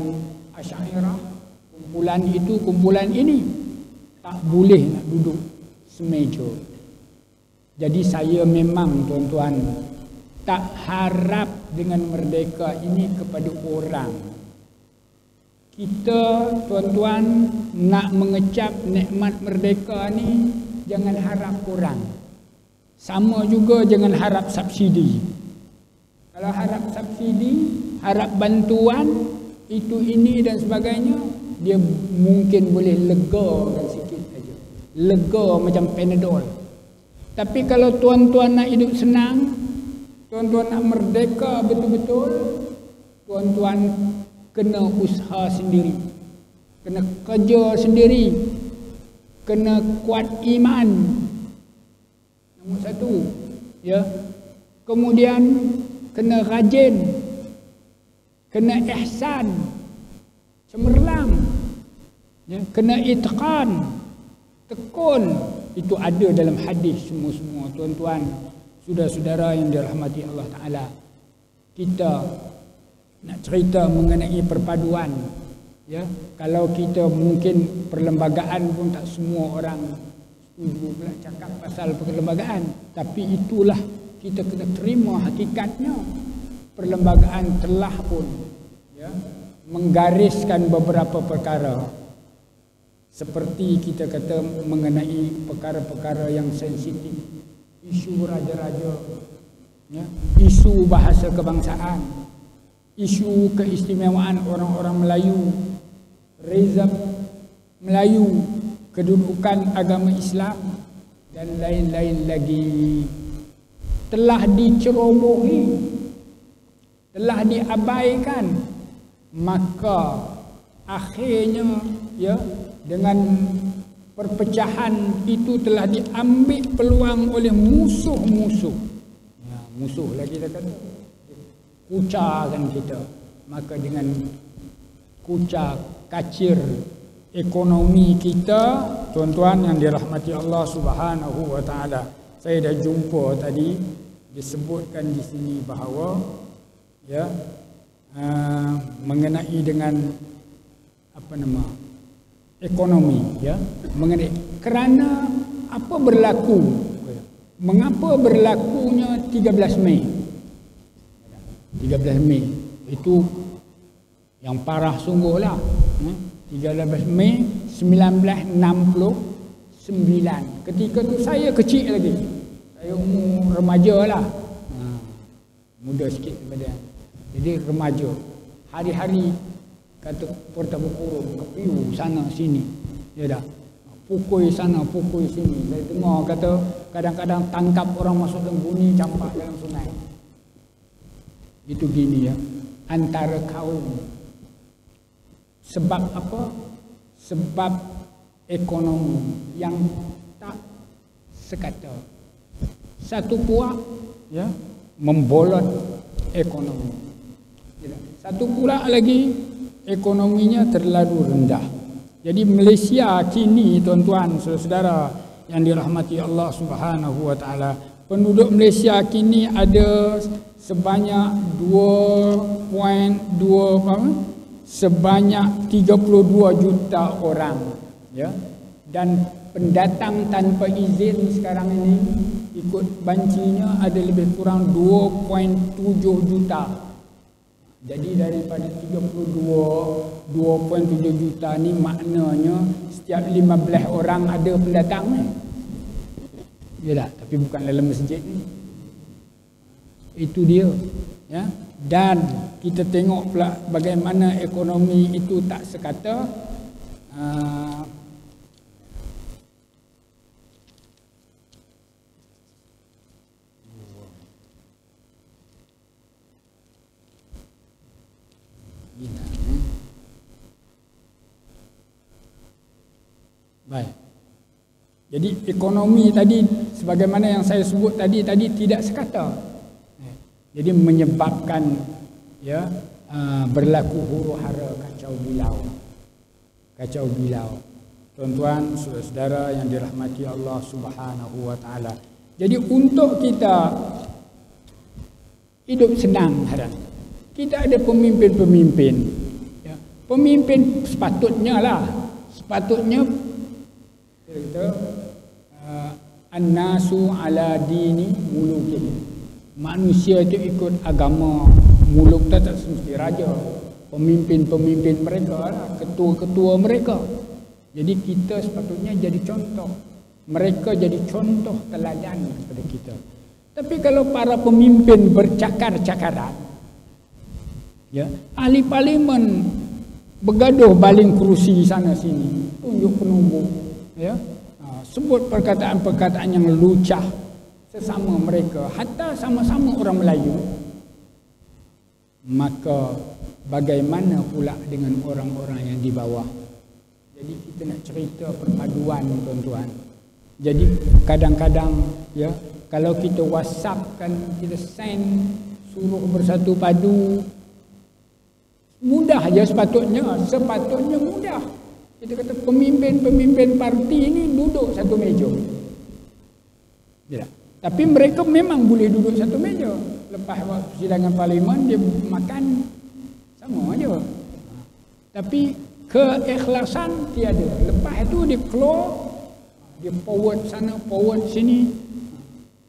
Asy'ariyah, kumpulan itu, kumpulan ini. Tak boleh nak duduk semeja. Jadi saya memang, tuan-tuan, tak harap dengan merdeka ini kepada orang. Kita, tuan-tuan, nak mengecap nikmat merdeka ni, jangan harap orang. Sama juga jangan harap subsidi. Kalau harap subsidi, harap bantuan, itu ini dan sebagainya, dia mungkin boleh legakan sikit saja. Lega macam Panadol. Tapi kalau tuan-tuan nak hidup senang, tuan-tuan nak merdeka betul-betul, tuan-tuan kena usaha sendiri, kena kerja sendiri, kena kuat iman. Nombor satu, ya. Kemudian kena rajin, kena ihsan, cemerlang, ya. Kena itqan, tekun. Itu ada dalam hadis semua-semua, tuan-tuan, saudara-saudara yang dirahmati Allah Ta'ala. Kita nak cerita mengenai perpaduan, ya. Kalau kita mungkin perlembagaan pun tak semua orang setuju pula cakap pasal perlembagaan, tapi itulah kita kena terima hakikatnya. Perlembagaan telah pun, ya, menggariskan beberapa perkara, seperti kita kata mengenai perkara-perkara yang sensitif, isu raja-raja, ya, isu bahasa kebangsaan, isu keistimewaan orang-orang Melayu, rezim Melayu, kedudukan agama Islam dan lain-lain lagi, telah dicerobohi, telah diabaikan. Maka akhirnya, ya, dengan perpecahan itu telah diambil peluang oleh musuh-musuh, ya, musuh lagi kita kata, kucarkan kita. Maka dengan kucar kacir ekonomi kita, tuan-tuan yang dirahmati Allah Subhanahu wa Ta'ala, saya dah jumpa tadi disebutkan di sini bahawa, ya, mengenai dengan apa nama ekonomi, ya, mengenai kerana apa berlaku, mengapa berlakunya 13 Mei 13 Mei itu yang parah sungguhlah. 13 Mei 1969, ketika tu saya kecil lagi, saya umur remaja lah, muda sikit daripada, jadi remaja. Hari-hari kata pertama kurung, kepiu sana sini, ya dah, pukul sana pukul sini. Saya dengar kata kadang-kadang tangkap orang masuk dalam bumi, campak dalam sungai. Itu gini, ya, antara kaum. Sebab apa? Sebab ekonomi yang tak sekata. Satu puak, ya, membolot ekonomi. Satu pula lagi ekonominya terlalu rendah. Jadi Malaysia kini, tuan-tuan, saudara-saudara yang dirahmati Allah Subhanahu wa Ta'ala, penduduk Malaysia kini ada sebanyak 2.2 sebanyak 32 juta orang, ya. Dan pendatang tanpa izin sekarang ini ikut bancinya ada lebih kurang 2.7 juta. Jadi daripada 2.7 juta ni maknanya setiap 15 orang ada pendatang ni. Ya tak? Tapi bukan dalam masjid ni. Itu dia, ya. Dan kita tengok pula bagaimana ekonomi itu tak sekata. Baik. Jadi ekonomi tadi sebagaimana yang saya sebut tadi tidak sekata. Jadi menyebabkan, ya, berlaku huru-hara, kacau bilau. Kacau bilau. Tuan-tuan, saudara-saudara yang dirahmati Allah Subhanahu wa Ta'ala. Jadi untuk kita hidup senang harap, kita ada pemimpin-pemimpin, ya. Pemimpin sepatutnya kita an-nasu ala dini mulukin. Manusia itu ikut agama muluk, tak semesti raja. Pemimpin-pemimpin mereka lah, ketua-ketua mereka. Jadi kita sepatutnya jadi contoh. Mereka jadi contoh teladan kepada kita. Tapi kalau para pemimpin bercakar-cakaran, Ya, ahli parlimen bergaduh baling kerusi sana sini, tunjuk penumbuk, ya. Sebut perkataan-perkataan yang lucah sesama mereka, hatta sama-sama orang Melayu. Maka bagaimana pula dengan orang-orang yang di bawah? Jadi kita nak cerita perpaduan, tuan-tuan. Jadi kadang-kadang, ya, kalau kita WhatsApp kan, kita send suruh bersatu padu, mudah aja sepatutnya mudah. Kita kata pemimpin-pemimpin parti ini duduk satu meja. Ya. Tapi mereka memang boleh duduk satu meja. Lepas persidangan parlimen dia makan sama aja. Tapi keikhlasan tiada. Lepas itu dia keluar, dia forward sana, forward sini,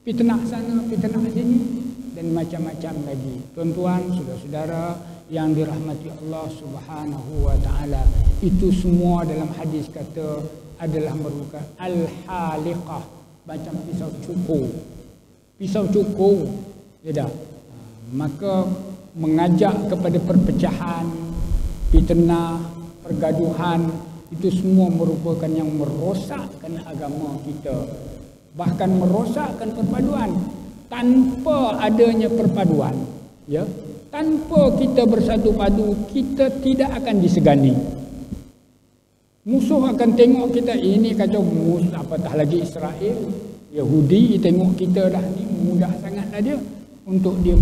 fitnah sana, fitnah sini, dan macam-macam lagi. Tuan-tuan, saudara-saudara yang dirahmati Allah Subhanahu wa taala, itu semua dalam hadis kata adalah merupakan al-haliqah, macam pisau cukur. Pisau cukur, ya dah. Maka mengajak kepada perpecahan, fitnah, pergaduhan, itu semua merupakan yang merosakkan agama kita. Bahkan merosakkan perpaduan. Tanpa adanya perpaduan, ya, tanpa kita bersatu padu, kita tidak akan disegani. Musuh akan tengok kita, ini kacau musuh, apatah lagi Israel, Yahudi, tengok kita dah ni mudah sangatlah dia untuk dia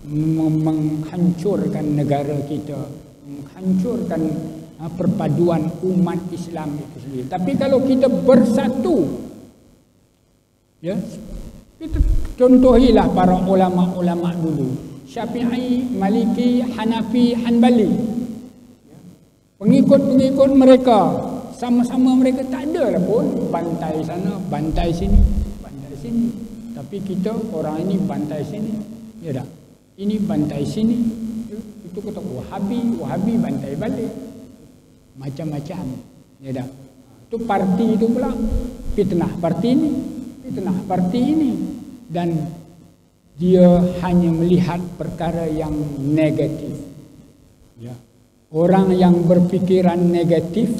menghancurkan negara kita, menghancurkan perpaduan umat Islam itu sendiri. Tapi kalau kita bersatu, ya, kita contohilah para ulama-ulama dulu, Syafi'i, Maliki, Hanafi, Hanbali. Pengikut-pengikut mereka, sama-sama mereka tak ada lah pun bantai sana, bantai sini, bantai sini. Tapi kita orang ini bantai sini, ya tak? Ini bantai sini, itu kata Wahabi bantai balik. Macam-macam, ya tak? Itu parti itu pula, fitnah parti ini, fitnah parti ini. Dan dia hanya melihat perkara yang negatif, ya. Orang yang berfikiran negatif,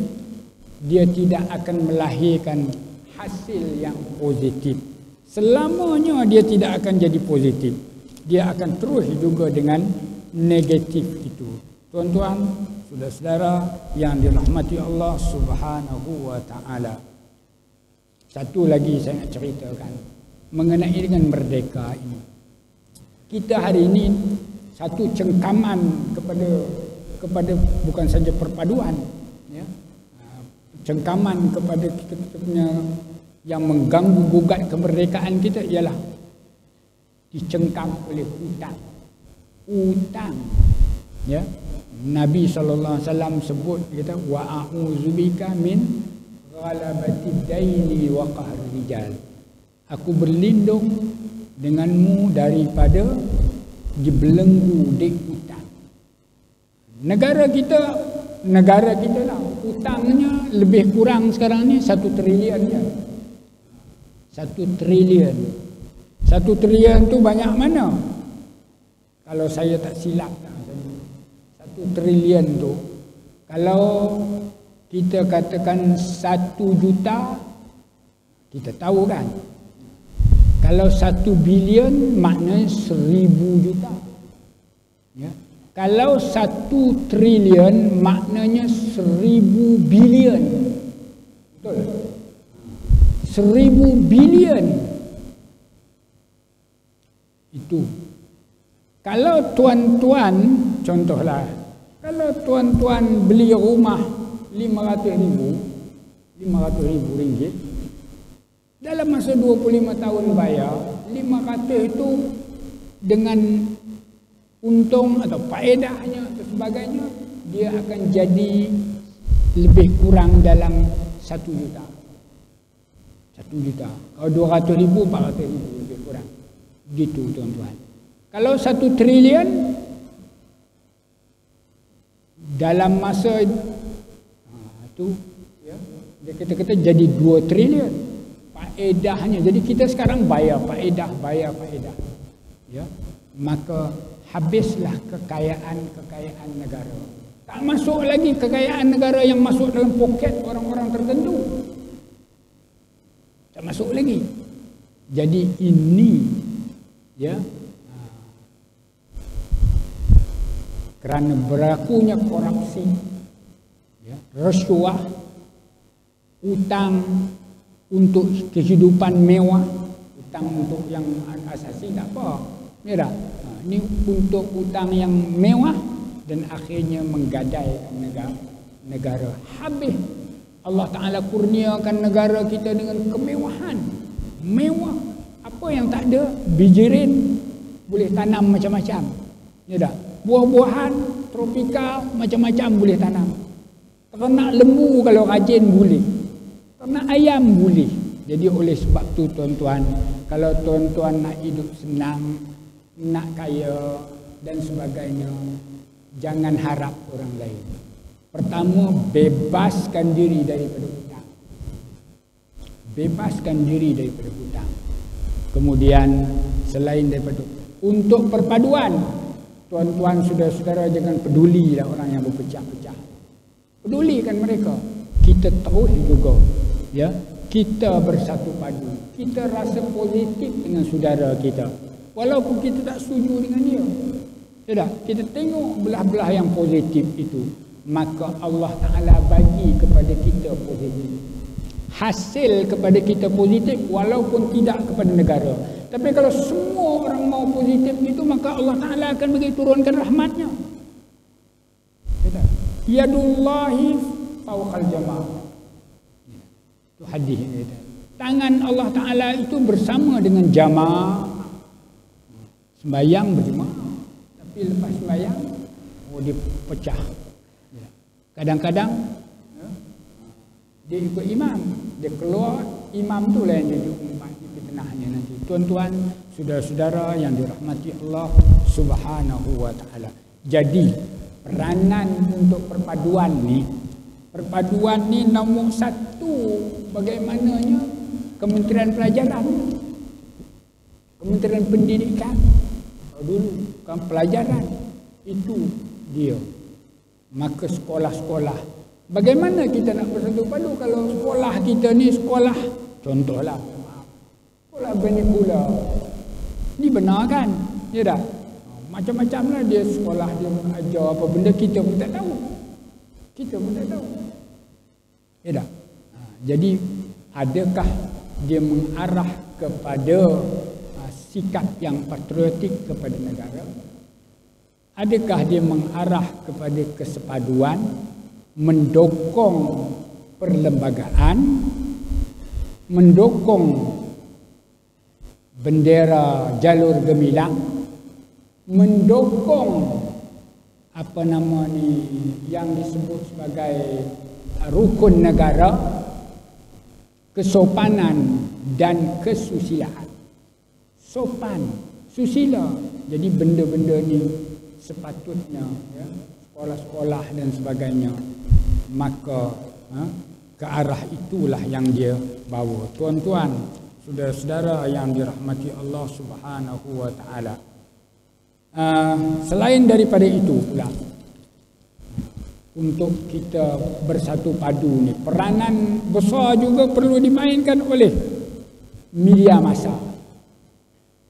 dia tidak akan melahirkan hasil yang positif. Selamanya dia tidak akan jadi positif. Dia akan terus juga dengan negatif itu. Tuan-tuan, saudara-saudara yang dirahmati Allah Subhanahu wa taala. Satu lagi saya nak ceritakan mengenai dengan merdeka ini. Kita hari ini satu cengkaman kepada bukan saja perpaduan, ya, cengkaman kepada kita punya yang mengganggu gugat kemerdekaan kita ialah dicengkam oleh hutang, ya. Nabi SAW sebut, kata wa a'udzubika min ghalabatid daini wa qahril rijal. Aku berlindung denganmu daripada dibelenggu dek hutang. Negara kita lah, hutangnya lebih kurang sekarang ni 1 trilion je. 1 trilion. 1 trilion tu banyak mana? Kalau saya tak silap, 1 trilion tu, kalau kita katakan 1 juta, kita tahu kan? Kalau 1 bilion maknanya 1000 juta. Ya. Kalau 1 trilion maknanya 1000 bilion. Betul? 1000 bilion. Itu. Kalau tuan-tuan, contohlah, kalau tuan-tuan beli rumah 500,000 ringgit, dalam masa 25 tahun bayar, 500 itu dengan untung atau faedahnya atau sebagainya, dia akan jadi lebih kurang dalam 1 juta. 1 juta. Kalau 200,000, 400,000 lebih kurang. Gitu tuan-tuan. Kalau 1 trilion dalam masa itu, ya, dia kata jadi 2 trilion. Faedahnya. Jadi kita sekarang bayar faedah. Ya. Maka habislah kekayaan negara. Tak masuk lagi kekayaan negara yang masuk dalam poket orang-orang tertentu. Tak masuk lagi. Jadi ini ya kerana berlakunya korupsi, ya, rasuah, hutang untuk kehidupan mewah, hutang untuk yang asasi tak apa. Ya tak? Ini untuk hutang yang mewah dan akhirnya menggadai negara. Habis Allah Ta'ala kurniakan negara kita dengan kemewahan. Mewah. Apa yang tak ada? Bijirin boleh tanam macam-macam. Ya tak? Buah-buahan tropikal macam-macam boleh tanam. Ternak lembu kalau rajin boleh. Ternak ayam boleh. Jadi oleh sebab tu tuan-tuan, kalau tuan-tuan nak hidup senang, nak kaya dan sebagainya, jangan harap orang lain. Pertama, bebaskan diri daripada hutang. Bebaskan diri daripada hutang. Kemudian selain daripada untuk perpaduan, tuan-tuan saudara-saudara jangan pedulilah orang yang berpecah-pecah. Pedulikan mereka. Kita tahu juga, ya, kita bersatu padu. Kita rasa positif dengan saudara kita, walaupun kita tak setuju dengan dia. Tidak, kita tengok belah-belah yang positif itu, maka Allah Ta'ala bagi kepada kita positif. Hasil kepada kita positif walaupun tidak kepada negara. Tapi kalau semua orang mau positif itu, maka Allah Ta'ala akan bagi turunkan rahmatnya. Tidak. Yadullahi fawqal jamaah. Itu hadis. Tangan Allah Ta'ala itu bersama dengan jamaah. Sembayang berjemaah. Tapi lepas sembayang, dia pecah. Kadang-kadang dia ikut imam, dia keluar, imam tu lah yang dia umpat di tengahnya nanti. Tuan-tuan, saudara-saudara yang dirahmati Allah Subhanahu wa Ta'ala. Jadi peranan untuk perpaduan ni nombor satu, bagaimananya Kementerian Pelajaran, Kementerian Pendidikan. Dulu kan pelajaran itu dia. Maka sekolah-sekolah, bagaimana kita nak bersatu padu kalau sekolah kita ni sekolah, contohlah sekolah vernacular ni, benar kan? Ya tak? Macam-macam lah dia sekolah, dia mengajar apa benda kita pun tak tahu. Kita pun tak tahu. Ya tak? Jadi adakah dia mengarah kepada sikap yang patriotik kepada negara? Adakah dia mengarah kepada kesepaduan, mendukung perlembagaan, mendukung bendera jalur gemilang, mendukung apa nama ni yang disebut sebagai rukun negara, kesopanan dan kesusilaan. Sopan, susila. Jadi benda-benda ni sepatutnya, ya, sekolah-sekolah dan sebagainya, maka ke arah itulah yang dia bawa. Tuan-tuan, saudara-saudara yang dirahmati Allah Subhanahu wa Ta'ala, selain daripada itu pula, untuk kita bersatu padu ni, peranan besar juga perlu dimainkan oleh media massa.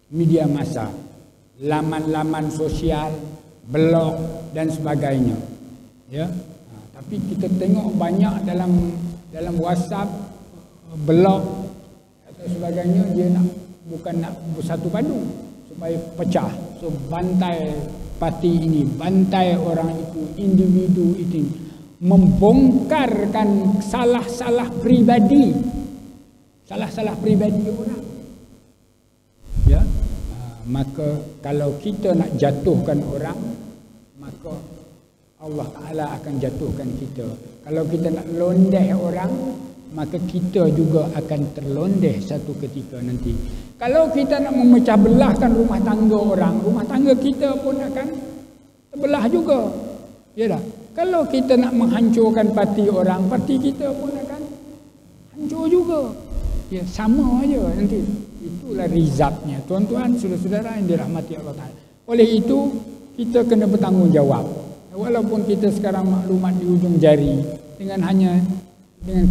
Media massa, laman-laman sosial, blog dan sebagainya. Ya. Tapi kita tengok banyak dalam WhatsApp, blog atau sebagainya, dia bukan nak bersatu padu supaya pecah. So bantai parti ini, bantai orang itu, individu itu, membongkarkan salah-salah pribadi orang. Ya. Maka kalau kita nak jatuhkan orang, maka Allah Ta'ala akan jatuhkan kita. Kalau kita nak londeh orang, maka kita juga akan terlondeh satu ketika nanti. Kalau kita nak memecah belahkan rumah tangga orang, rumah tangga kita pun akan terbelah juga. Ya tak? Kalau kita nak menghancurkan parti orang, parti kita pun akan hancur juga. Ya, sama aja nanti. Itulah rizabnya. Tuan-tuan, saudara-saudara yang dirahmati Allah Ta'ala. Oleh itu, kita kena bertanggungjawab. Walaupun kita sekarang maklumat di ujung jari, dengan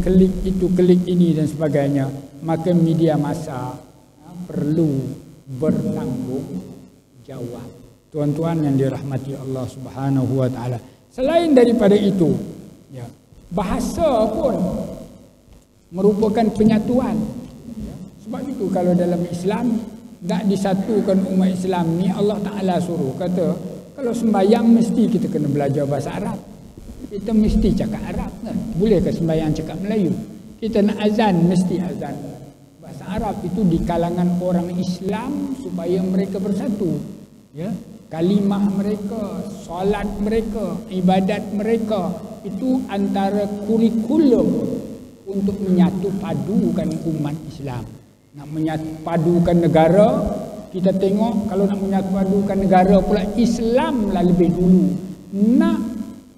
klik itu, klik ini dan sebagainya, maka media massa perlu bertanggungjawab. Tuan-tuan yang dirahmati Allah Subhanahu wa taala. Selain daripada itu, ya, bahasa pun merupakan penyatuan. Ya, sebab itu kalau dalam Islam tak disatukan umat Islam ni, Allah Taala suruh kata kalau sembahyang mesti kita kena belajar bahasa Arab. Kita mesti cakap Arab kan? Bolehkah sembahyang cakap Melayu? Kita nak azan mesti azan bahasa Arab. Itu di kalangan orang Islam supaya mereka bersatu. Ya, kalimah mereka, solat mereka, ibadat mereka itu antara kurikulum untuk menyatu padukan umat Islam. Nak menyatu padukan negara, kita tengok kalau nak menyatu padukan negara pula Islam lah lebih dulu. Nak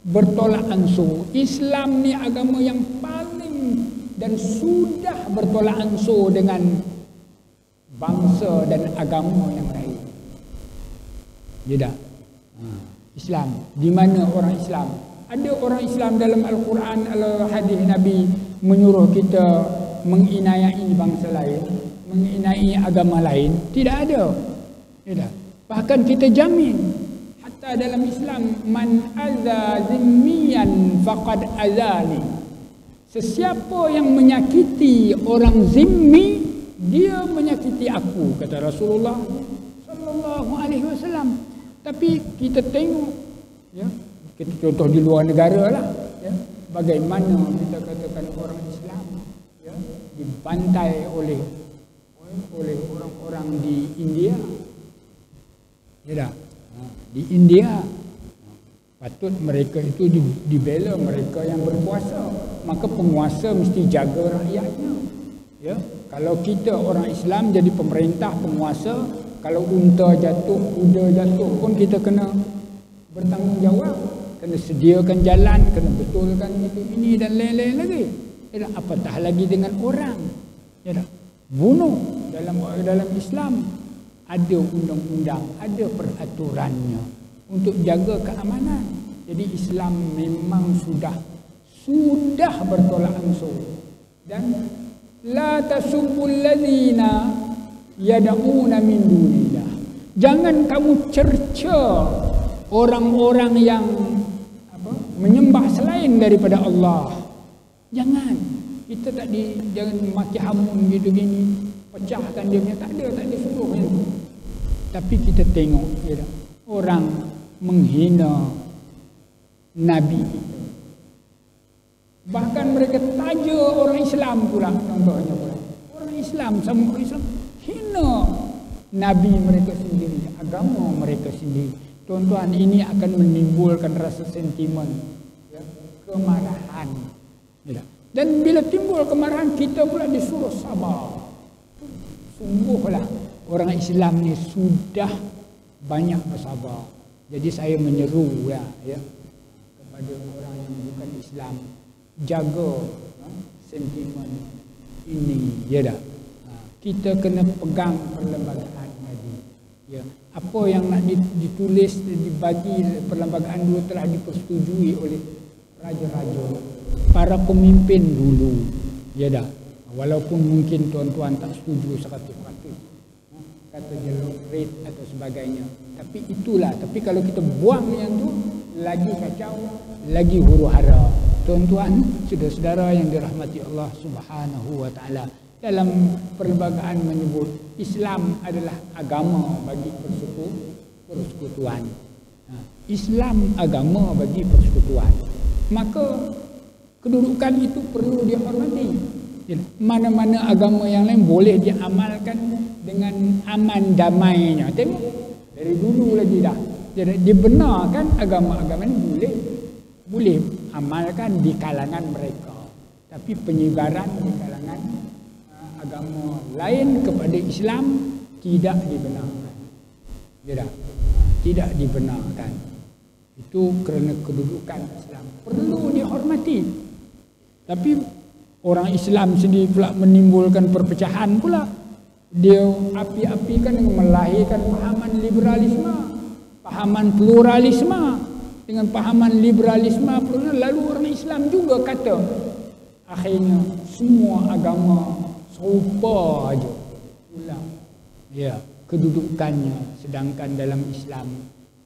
bertolak ansur, Islam ni agama yang paling dan sudah bertolak ansur dengan bangsa dan agama yang lain. Tidak. Islam. Di mana orang Islam? Ada orang Islam dalam Al-Quran, hadis Nabi menyuruh kita menginayai bangsa lain, menginayai agama lain. Tidak ada. Tidak. Bahkan kita jamin, hatta dalam Islam, man azza zimmiyan faqad azali. Sesiapa yang menyakiti orang zimmi, dia menyakiti aku, kata Rasulullah sallallahu alaihi wasallam. Tapi kita tengok, ya, kita contoh di luar negara lah, ya, bagaimana kita katakan orang Islam, ya, dibantai oleh orang-orang di India, ya dah, di India. Patut mereka itu dibela, mereka yang berkuasa, maka penguasa mesti jaga rakyatnya. Ya, kalau kita orang Islam jadi pemerintah, penguasa, kalau unta jatuh, kuda jatuh pun kita kena bertanggungjawab, kena sediakan jalan, kena betulkan itu ini dan lain-lain lagi. Ya, apatah lagi dengan orang. Ya, bunuh dalam Islam ada undang-undang, ada peraturannya untuk jaga keamanan. Jadi Islam memang sudah bertolak ansur. Dan la tasubbul ladzina yad'una min dunillah. Jangan kamu cerca orang-orang yang menyembah selain daripada Allah. Jangan. Kita jangan maki hamun gitu gini, pecahkan dia punya, tak ada suruh itu. Tapi kita tengok, ya, orang menghina Nabi. Bahkan mereka taja orang Islam pula, contohnya pula. Orang Islam sama orang Islam hina Nabi mereka sendiri, agama mereka sendiri. Tuan-tuan, ini akan menimbulkan rasa sentimen, ya, kemarahan. Ya. Dan bila timbul kemarahan, kita pula disuruh sabar. Sungguhlah orang Islam ni sudah banyak bersabar. Jadi saya menyeru, ya, kepada orang yang bukan Islam, jaga sentimen ini, ya dah. Kita kena pegang perlembagaan tadi. Ya, apa yang nak ditulis, dibagi perlembagaan dulu telah dipersetujui oleh raja-raja, para pemimpin dulu. Ya dah. Walaupun mungkin tuan-tuan tak setuju 100%, kata jalur rate atau sebagainya. Tapi itulah. Tapi kalau kita buang yang tu, lagi kacau, lagi huru-hara. Tuan-tuan, saudara-saudara yang dirahmati Allah Subhanahu wa taala, dalam perlembagaan menyebut Islam adalah agama bagi persekutuan. Islam agama bagi persekutuan. Maka kedudukan itu perlu dihormati. Mana-mana agama yang lain boleh diamalkan dengan aman damainya. Tengok, dari dulu lagi dah. Jadi dibenarkan agama-agama ini boleh amalkan di kalangan mereka. Tapi penyebaran di kalangan agama lain kepada Islam tidak dibenarkan. Tidak dibenarkan. Itu kerana kedudukan Islam perlu dihormati. Tapi orang Islam sendiri pula menimbulkan perpecahan pula. Dia api-apikan dengan melahirkan pahaman liberalisme. pahaman pluralisme dengan pahaman liberalisme, lalu orang Islam juga kata akhirnya semua agama serupa aja ulang ya kedudukannya, sedangkan dalam Islam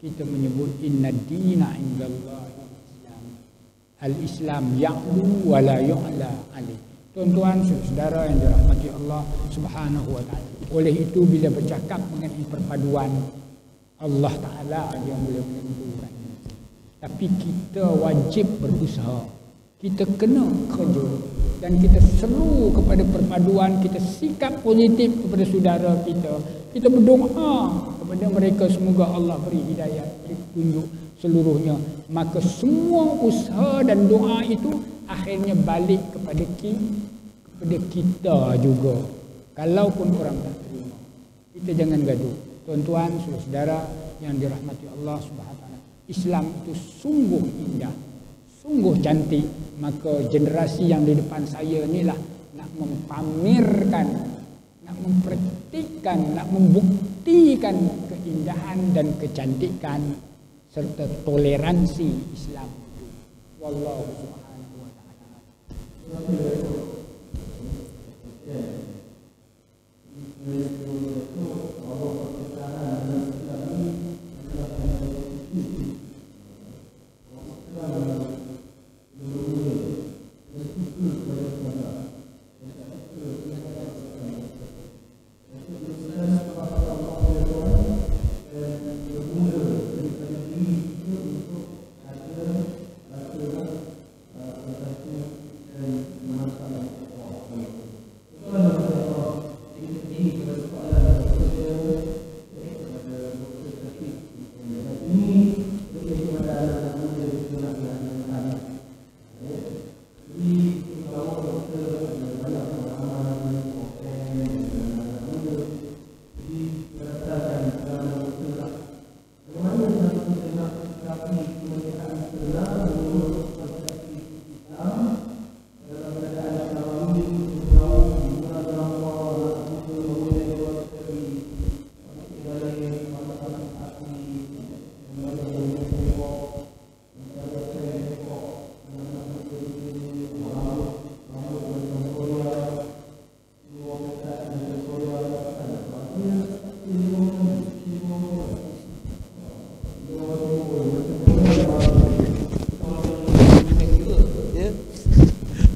kita menyebut inna dina indallahi Islam. Al-Islam ya'lu wa la yu'la alaih. Tuan-tuan, saudara yang dirahmati Allah Subhanahu wa taala. Oleh itu bila bercakap mengenai perpaduan, Allah Taala yang boleh menentukan. Tapi kita wajib berusaha. Kita kena kerja dan kita seru kepada perpaduan, kita sikap positif kepada saudara kita. Kita berdoa kepada mereka semoga Allah beri hidayah, beri petunjuk seluruhnya. Maka semua usaha dan doa itu akhirnya balik kepada kita juga. Kalaupun orang tak terima, kita jangan gaduh. Tuan-tuan, saudara yang dirahmati Allah Subhanahu wa taala, Islam itu sungguh indah, sungguh cantik. Maka generasi yang di depan saya inilah nak mempamerkan, nak mempraktikkan, nak membuktikan keindahan dan kecantikan serta toleransi Islam itu. Wallahu subhanahu wa ta'ala.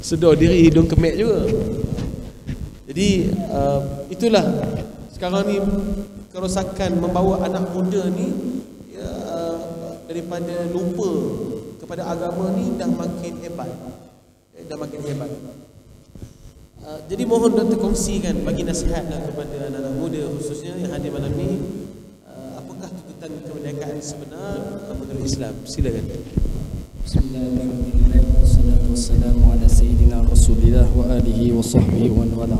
Sedar diri hidung kemek juga. Jadi itulah sekarang ni kerosakan membawa anak muda ni ya, daripada lupa kepada agama ni dah makin hebat. Jadi mohon Dr. kongsikan bagi nasihatlah kepada anak-anak muda khususnya yang hadir malam ni, apakah tuntutan kemerdekaan sebenar menurut Islam? Silakan. Bismillahirrahmanirrahim. Wassalatu wassalamu ala sayyidina Rasulillah wa alihi wa sahbihi wa wala.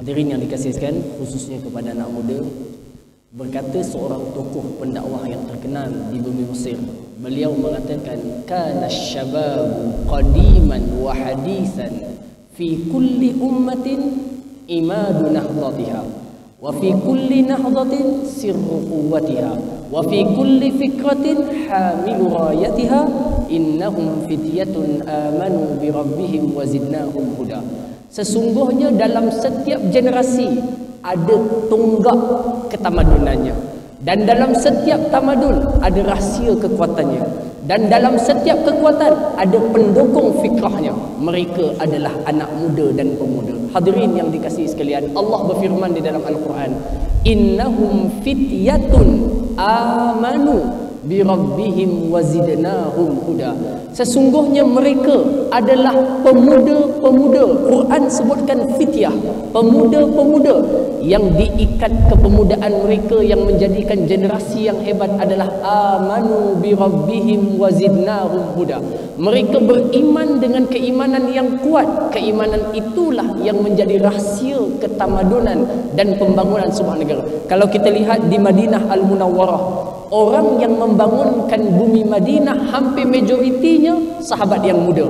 Hadirin yang dikasihikan, khususnya kepada anak muda, berkata seorang tokoh pendakwah yang terkenal di bumi Mesir. Beliau mengatakan, kana syababu qadiman wa hadisan fi kulli ummatin imadu nahdatiha wa fi kulli nahdatin sirru quwwatiha wa fi kulli fikratin hamilu rayatiha innahum fityatun amanu bi rabbihim wa zidnahum huda. Sesungguhnya dalam setiap generasi ada tonggak ketamadunannya, dan dalam setiap tamadun ada rahsia kekuatannya, dan dalam setiap kekuatan ada pendukung fikrahnya. Mereka adalah anak muda dan pemuda. Hadirin yang dikasihi sekalian, Allah berfirman di dalam Al-Quran, innahum fityatun amanu bi rabbihim wa zidnahum huda. Sesungguhnya mereka adalah pemuda-pemuda. Quran sebutkan fityah, pemuda-pemuda yang diikat kepemudaan mereka yang menjadikan generasi yang hebat adalah amanu bi rabbihim wa zidnahum huda. Mereka beriman dengan keimanan yang kuat. Keimanan itulah yang menjadi rahsia ketamadunan dan pembangunan sebuah negara. Kalau kita lihat di Madinah Al-Munawwarah, orang yang membangunkan bumi Madinah hampir majoritinya sahabat yang muda.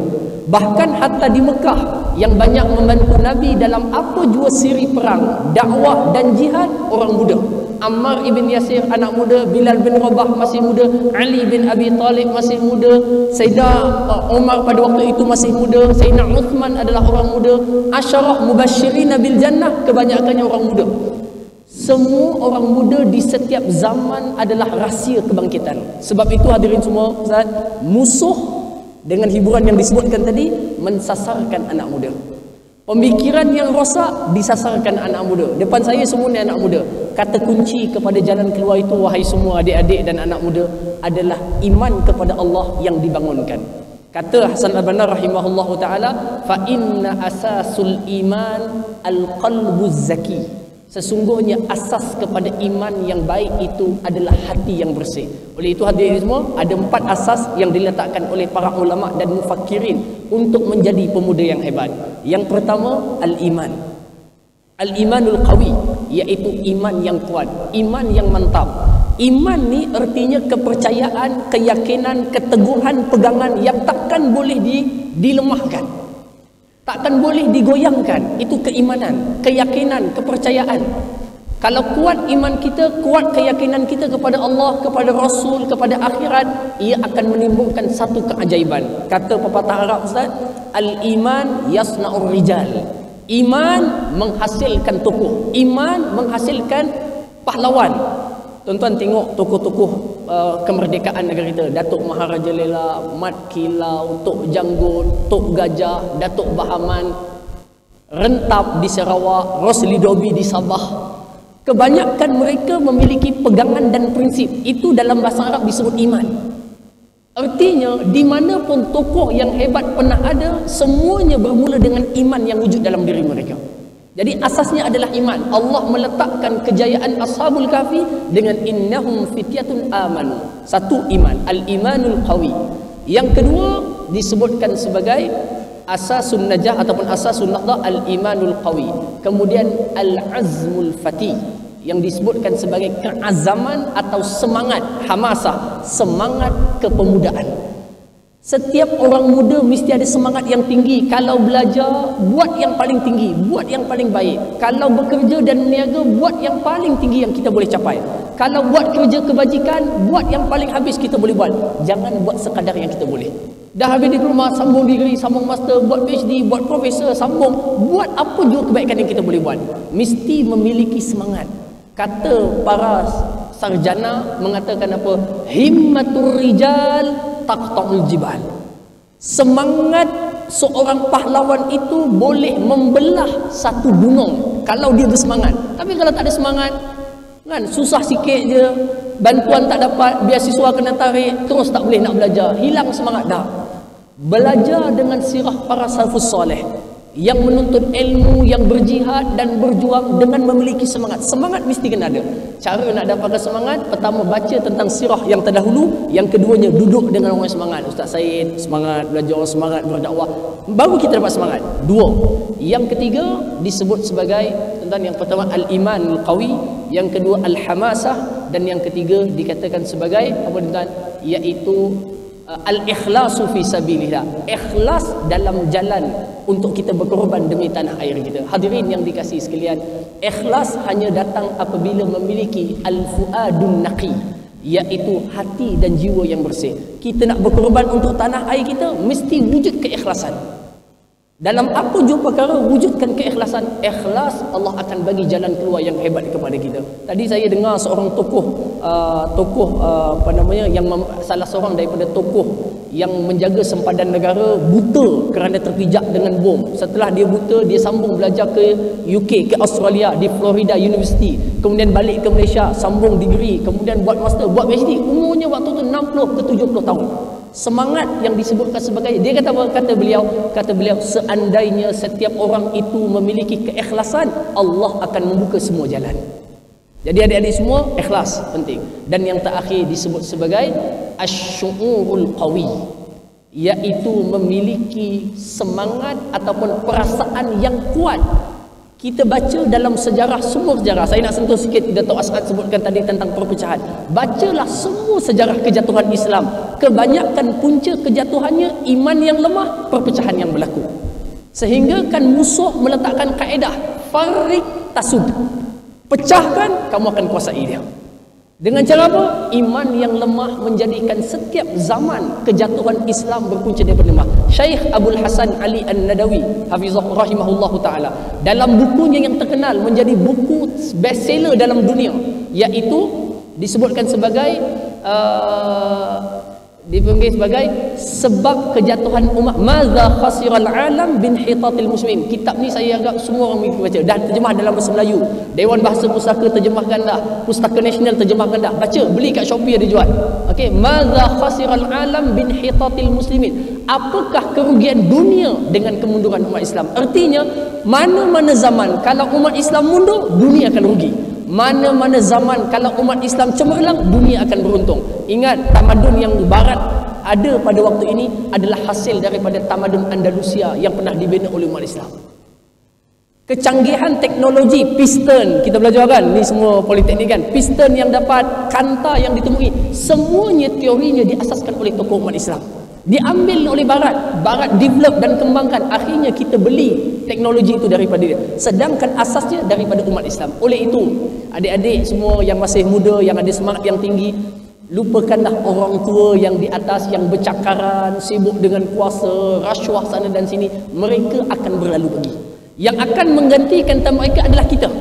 Bahkan hatta di Mekah yang banyak membantu Nabi dalam apa jua siri perang, dakwah dan jihad, orang muda. Ammar ibn Yasir anak muda, Bilal bin Rabah masih muda, Ali bin Abi Talib masih muda, Sayyidina Umar pada waktu itu masih muda, Sayyidina Uthman adalah orang muda, Asyarah Mubashirina bil Jannah kebanyakannya orang muda. Semua orang muda di setiap zaman adalah rahsia kebangkitan. Sebab itu hadirin semua, Ustaz, musuh dengan hiburan yang disebutkan tadi mensasarkan anak muda. Pemikiran yang rosak disasarkan anak muda. Depan saya semua ni anak muda. Kata kunci kepada jalan keluar itu, wahai semua adik-adik dan anak muda, adalah iman kepada Allah yang dibangunkan. Kata Hasan al-Banna rahimahullahu taala, fa inna asasul iman al-qalbuz zaki. Sesungguhnya asas kepada iman yang baik itu adalah hati yang bersih. Oleh itu hadirin semua, ada 4 asas yang diletakkan oleh para ulama dan mufakirin untuk menjadi pemuda yang hebat. Yang pertama, al-iman. Al-imanul qawi, iaitu iman yang kuat, iman yang mantap. Iman ni artinya kepercayaan, keyakinan, keteguhan, pegangan yang takkan boleh dilemahkan, takkan boleh digoyangkan. Itu keimanan, keyakinan, kepercayaan. Kalau kuat iman kita, kuat keyakinan kita kepada Allah, kepada Rasul, kepada akhirat, ia akan menimbulkan satu keajaiban. Kata pepatah Arab, Ustaz, al-iman yasna'ur rijal. Iman menghasilkan tokoh, iman menghasilkan pahlawan. Tuan-tuan tengok tokoh-tokoh kemerdekaan negara kita, Datuk Maharaja Lela, Mat Kilau, Tok Janggut, Tok Gajah, Datuk Bahaman, Rentap di Sarawak, Rosli Dobi di Sabah. Kebanyakan mereka memiliki pegangan dan prinsip. Itu dalam bahasa Arab disebut iman. Artinya di mana pun tokoh yang hebat pernah ada, semuanya bermula dengan iman yang wujud dalam diri mereka. Jadi asasnya adalah iman. Allah meletakkan kejayaan Ashabul Kahfi dengan innahum fityatun amanu. Satu, iman, al-imanul qawi. Yang kedua disebutkan sebagai asasun najah ataupun asasun nahdah, al-imanul qawi. Kemudian al-azmul fati, yang disebutkan sebagai keazaman atau semangat, hamasah, semangat kepemudaan. Setiap orang muda mesti ada semangat yang tinggi. Kalau belajar, buat yang paling tinggi, buat yang paling baik. Kalau bekerja dan berniaga, buat yang paling tinggi yang kita boleh capai. Kalau buat kerja kebajikan, buat yang paling habis kita boleh buat. Jangan buat sekadar yang kita boleh. Dah habis diploma, sambung degree, sambung master, buat PhD, buat profesor, sambung. Buat apa juga kebaikan yang kita boleh buat. Mesti memiliki semangat. Kata para sarjana mengatakan apa? Himmatur rijal taqta'ul jibal. Semangat seorang pahlawan itu boleh membelah satu gunung kalau dia bersemangat. Tapi kalau tak ada semangat, kan susah sikit je, bantuan tak dapat, beasiswa kena tarik, terus tak boleh nak belajar, hilang semangat dah. Belajar dengan sirah para salafus soleh yang menuntut ilmu, yang berjihad dan berjuang dengan memiliki semangat. Semangat mesti kena ada. Cara nak dapatkan semangat, pertama baca tentang sirah yang terdahulu, yang keduanya duduk dengan orang semangat. Ustaz Said semangat belajar, semangat berdakwah, baru kita dapat semangat. Dua. Yang ketiga disebut sebagai, tentang yang pertama al-iman al-qawi, yang kedua al-hamasah, dan yang ketiga dikatakan sebagai apa tuan? Iaitu al-ikhlasu fi sabilillah. Ikhlas dalam jalan untuk kita berkorban demi tanah air kita. Hadirin yang dikasihi sekalian, ikhlas hanya datang apabila memiliki al-fuadun naqi, iaitu hati dan jiwa yang bersih. Kita nak berkorban untuk tanah air kita, mesti wujud keikhlasan. Dalam apa jua perkara, wujudkan keikhlasan. Ikhlas, Allah akan bagi jalan keluar yang hebat kepada kita. Tadi saya dengar seorang tokoh yang salah seorang daripada tokoh yang menjaga sempadan negara buta kerana terpijak dengan bom. Setelah dia buta, dia sambung belajar ke UK, ke Australia, di Florida University, kemudian balik ke Malaysia, sambung degree, kemudian buat master, buat PhD. Umurnya waktu tu 60 ke 70 tahun. Semangat yang disebutkan sebagai, dia kata apa? Kata beliau, seandainya setiap orang itu memiliki keikhlasan, Allah akan membuka semua jalan. Jadi adik-adik semua, ikhlas penting. Dan yang terakhir disebut sebagai asyu'urul qawi, iaitu memiliki semangat ataupun perasaan yang kuat. Kita baca dalam sejarah, semua sejarah. Saya nak sentuh sikit, Dato' As'ad sebutkan tadi tentang perpecahan. Bacalah semua sejarah kejatuhan Islam. Kebanyakan punca kejatuhannya iman yang lemah, perpecahan yang berlaku. Sehingga kan musuh meletakkan kaedah farik tasud. Pecahkan, kamu akan kuasai dia. Dengan cara apa? Iman yang lemah menjadikan setiap zaman kejatuhan Islam berpunca daripada lemah. Syekh Abdul Hasan Ali An-Nadawi hafizahullah rahimahullahu taala, dalam bukunya yang terkenal menjadi buku bestseller dalam dunia, iaitu disebutkan sebagai dipanggil sebagai sebab kejatuhan umat, madza khasiral alam bin hitatil muslimin. Kitab ni saya agak semua orang mesti baca, dah terjemah dalam bahasa Melayu, Dewan Bahasa Pustaka terjemahkan dah, Pustaka Nasional terjemahkan dah, baca, beli kat Shopee ada jual. Okey, madza khasiral alam bin hitatil muslimin, apakah kerugian dunia dengan kemunduran umat Islam? Artinya mana-mana zaman kalau umat Islam mundur, dunia akan rugi. Mana-mana zaman kalau umat Islam cemerlang, dunia akan beruntung. Ingat, tamadun yang barat ada pada waktu ini adalah hasil daripada tamadun Andalusia yang pernah dibina oleh umat Islam. Kecanggihan teknologi piston, kita belajar kan, ni semua politeknik kan, piston yang dapat, kanta yang ditemui, semuanya teorinya diasaskan oleh tokoh umat Islam. Diambil oleh barat, barat develop dan kembangkan, akhirnya kita beli teknologi itu daripada dia, sedangkan asasnya daripada umat Islam. Oleh itu, adik-adik semua yang masih muda, yang ada semangat yang tinggi, lupakanlah orang tua yang di atas, yang bercakaran, sibuk dengan kuasa, rasuah sana dan sini. Mereka akan berlalu pergi. Yang akan menggantikan mereka adalah kita.